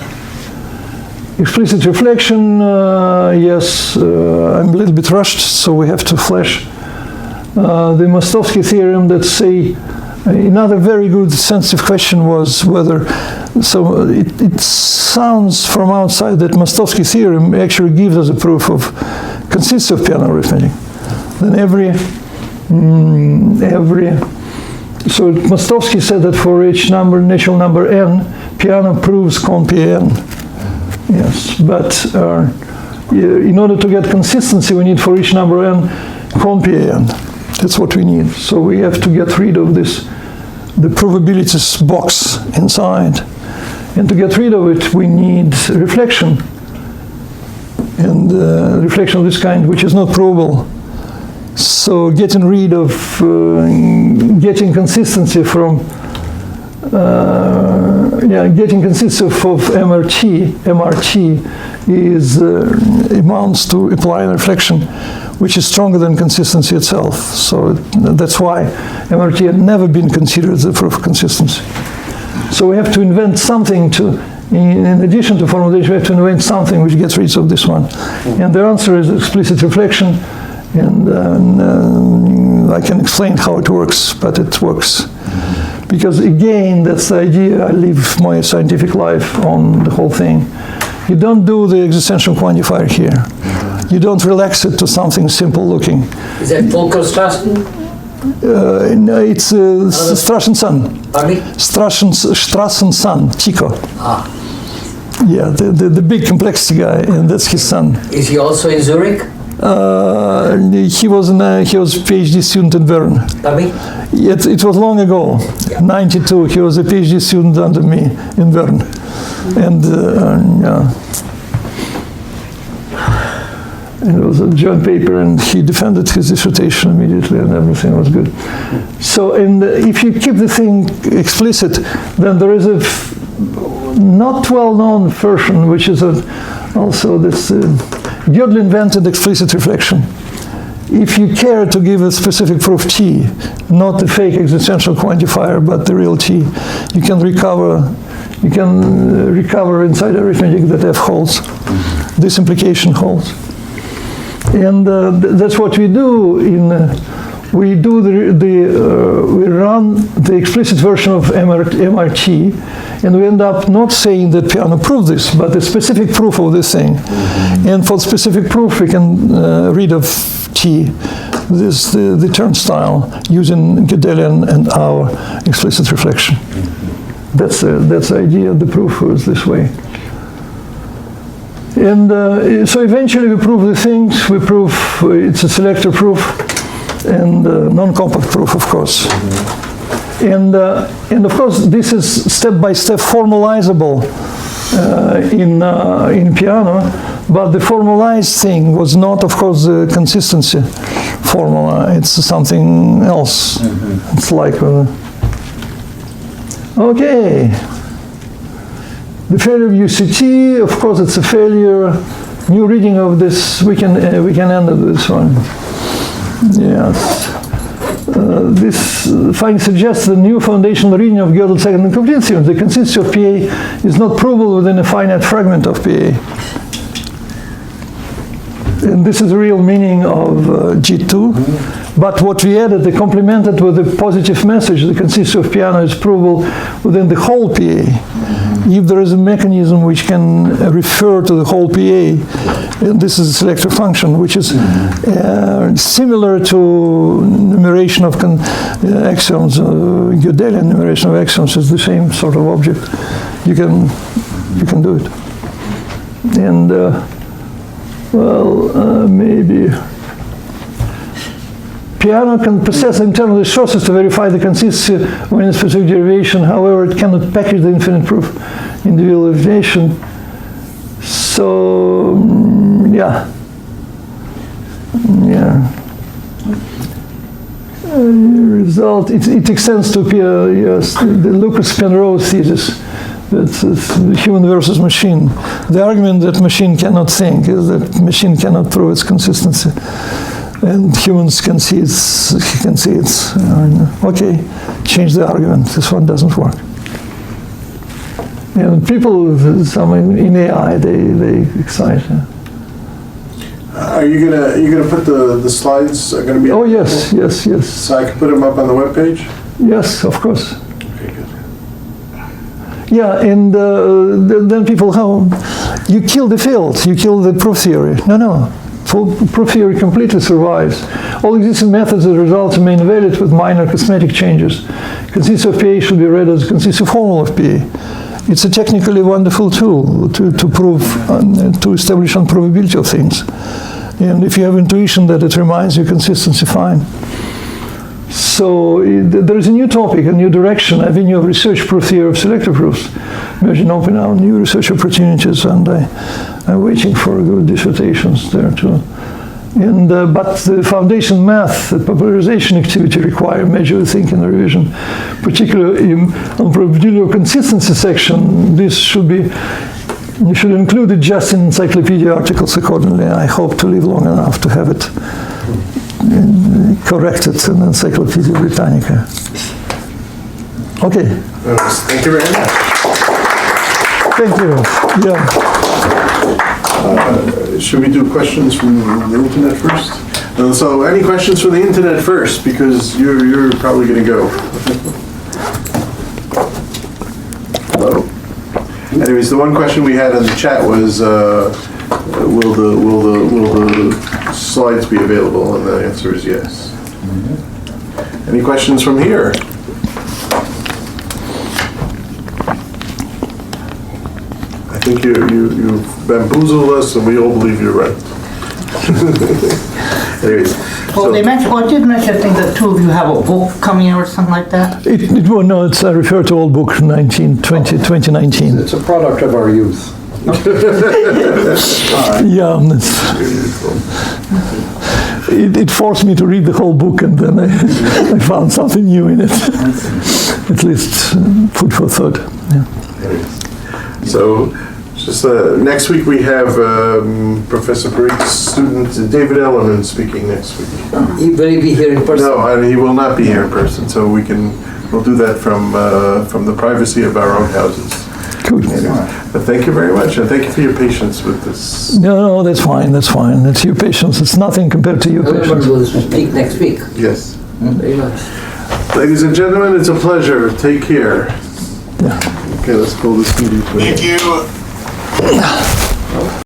Explicit reflection, yes, I'm a little bit rushed, so we have to flash the Mostowski theorem that say, another very good sensitive question was whether, so it sounds from outside that Mostowski theorem actually gives us a proof of consistency of Peano arithmetic. Then every So Mostowski said that for each natural number n, Peano proves conp n. Yes, but in order to get consistency, we need for each number n, conp n. That's what we need. So we have to get rid of this, the probabilities box inside. And to get rid of it, we need reflection. And reflection of this kind, which is not provable. So getting rid of, getting consistency from, getting consistency of MRT is, amounts to applying reflection, which is stronger than consistency itself. So that's why MRT had never been considered the proof of consistency. So we have to invent something to, in addition to formalization, we have to invent something which gets rid of this one. And the answer is explicit reflection. And I can explain how it works, but it works. Because again, that's the idea. I live my scientific life on the whole thing. You don't do the existential quantifier here. You don't relax it to something simple looking. Is that Volker-Strassen? No, it's Strassen-Son. Pardon me? Strassen-Son, Chico. Ah. Yeah, the big complexity guy, and that's his son. Is he also in Zurich? He was a PhD student in Bern. Pardon me? It was long ago, 92. He was a PhD student under me in Bern, and it was a joint paper, and he defended his dissertation immediately, and everything was good. So, and if you keep the thing explicit, then there is a not well-known version, which is also this. Gödel invented explicit reflection. If you care to give a specific proof T, not the fake existential quantifier, but the real T, you can recover inside arithmetic that F holds. This implication holds. And that's what we do we run the explicit version of MRT, and we end up not saying that Peano proved this, but a specific proof of this thing. And for specific proof, we can read of T, the turnstile, using Gödelian and our explicit reflection. That's the idea. The proof was this way. And so eventually we prove the things. We prove it's a selector proof, and non-compact proof, of course. And of course, this is step-by-step formalizable in Peano, but the formalized thing was not, of course, the consistency formula. It's something else. It's like, okay. The failure of UCT, of course, it's a failure. New reading of this, we can end with this one. Yes. This finding suggests the new foundational reading of Gödel's second incompleteness theorem. The consistency of PA is not provable within a finite fragment of PA. And this is the real meaning of G2. But what we added, they complemented with a positive message. The consistency of Peano is provable within the whole PA. If there is a mechanism which can refer to the whole PA, and this is a selector function, which is similar to numeration of axioms. Gödelian numeration of axioms is the same sort of object. You can do it. And maybe Peano can process internal resources to verify the consistency when a specific derivation. However, it cannot package the infinite proof individual derivation. So, result, it extends to the Lucas-Penrose thesis. That's human versus machine. The argument that machine cannot think is that machine cannot prove its consistency. And humans can see it's, okay, change the argument. This one doesn't work. And people, some in AI, they excite. Are you gonna put the slides are gonna be? Oh yes. So I can put them up on the webpage? Yes, of course. Okay, good. Yeah, and then people, how you kill the field, you kill the proof theory. No. proof theory completely survives. All existing methods as a result remain valid with minor cosmetic changes. Consistency of PA should be read as a consistency formula of PA. It's a technically wonderful tool to prove, to establish unprovability of things. And if you have intuition that it reminds you consistency, fine. So there is a new topic, a new direction, avenue of research, proof theory of selective proofs. Imagine open out new research opportunities, and I'm waiting for good dissertations there too. And but the foundation math, the popularization activity require major thinking and revision, particularly on probability of consistency section. This should be, you should include it just in encyclopedia articles accordingly. I hope to live long enough to have it corrected in Encyclopedia Britannica. Okay. Thank you very much. Thank you. Yeah. Should we do questions from the internet first? So any questions from the internet first, because you're probably going to go. Hello? Anyways, the one question we had in the chat was, will the slides be available? And the answer is yes. Any questions from here? I think you bamboozled us, and we all believe you're right. Anyways. Well, they mentioned, well, did mention, I think the two of you have a book coming out or something like that? Well, no, it's, I refer to old book 2019. It's a product of our youth. Yeah, it forced me to read the whole book, and then I found something new in it. At least food for thought. Yeah. So, just next week we have Professor Parik's student David Ellerman speaking next week. He will be here in person. No, he will not be here in person. So we'll do that from the privacy of our own houses. Good. But thank you very much, and thank you for your patience with this. No, that's fine. That's fine. It's your patience. It's nothing compared to your patience. Everyone will speak next week. Yes. Very much. Ladies and gentlemen, it's a pleasure. Take care. Yeah. Okay, let's call this meeting to an end. Thank you.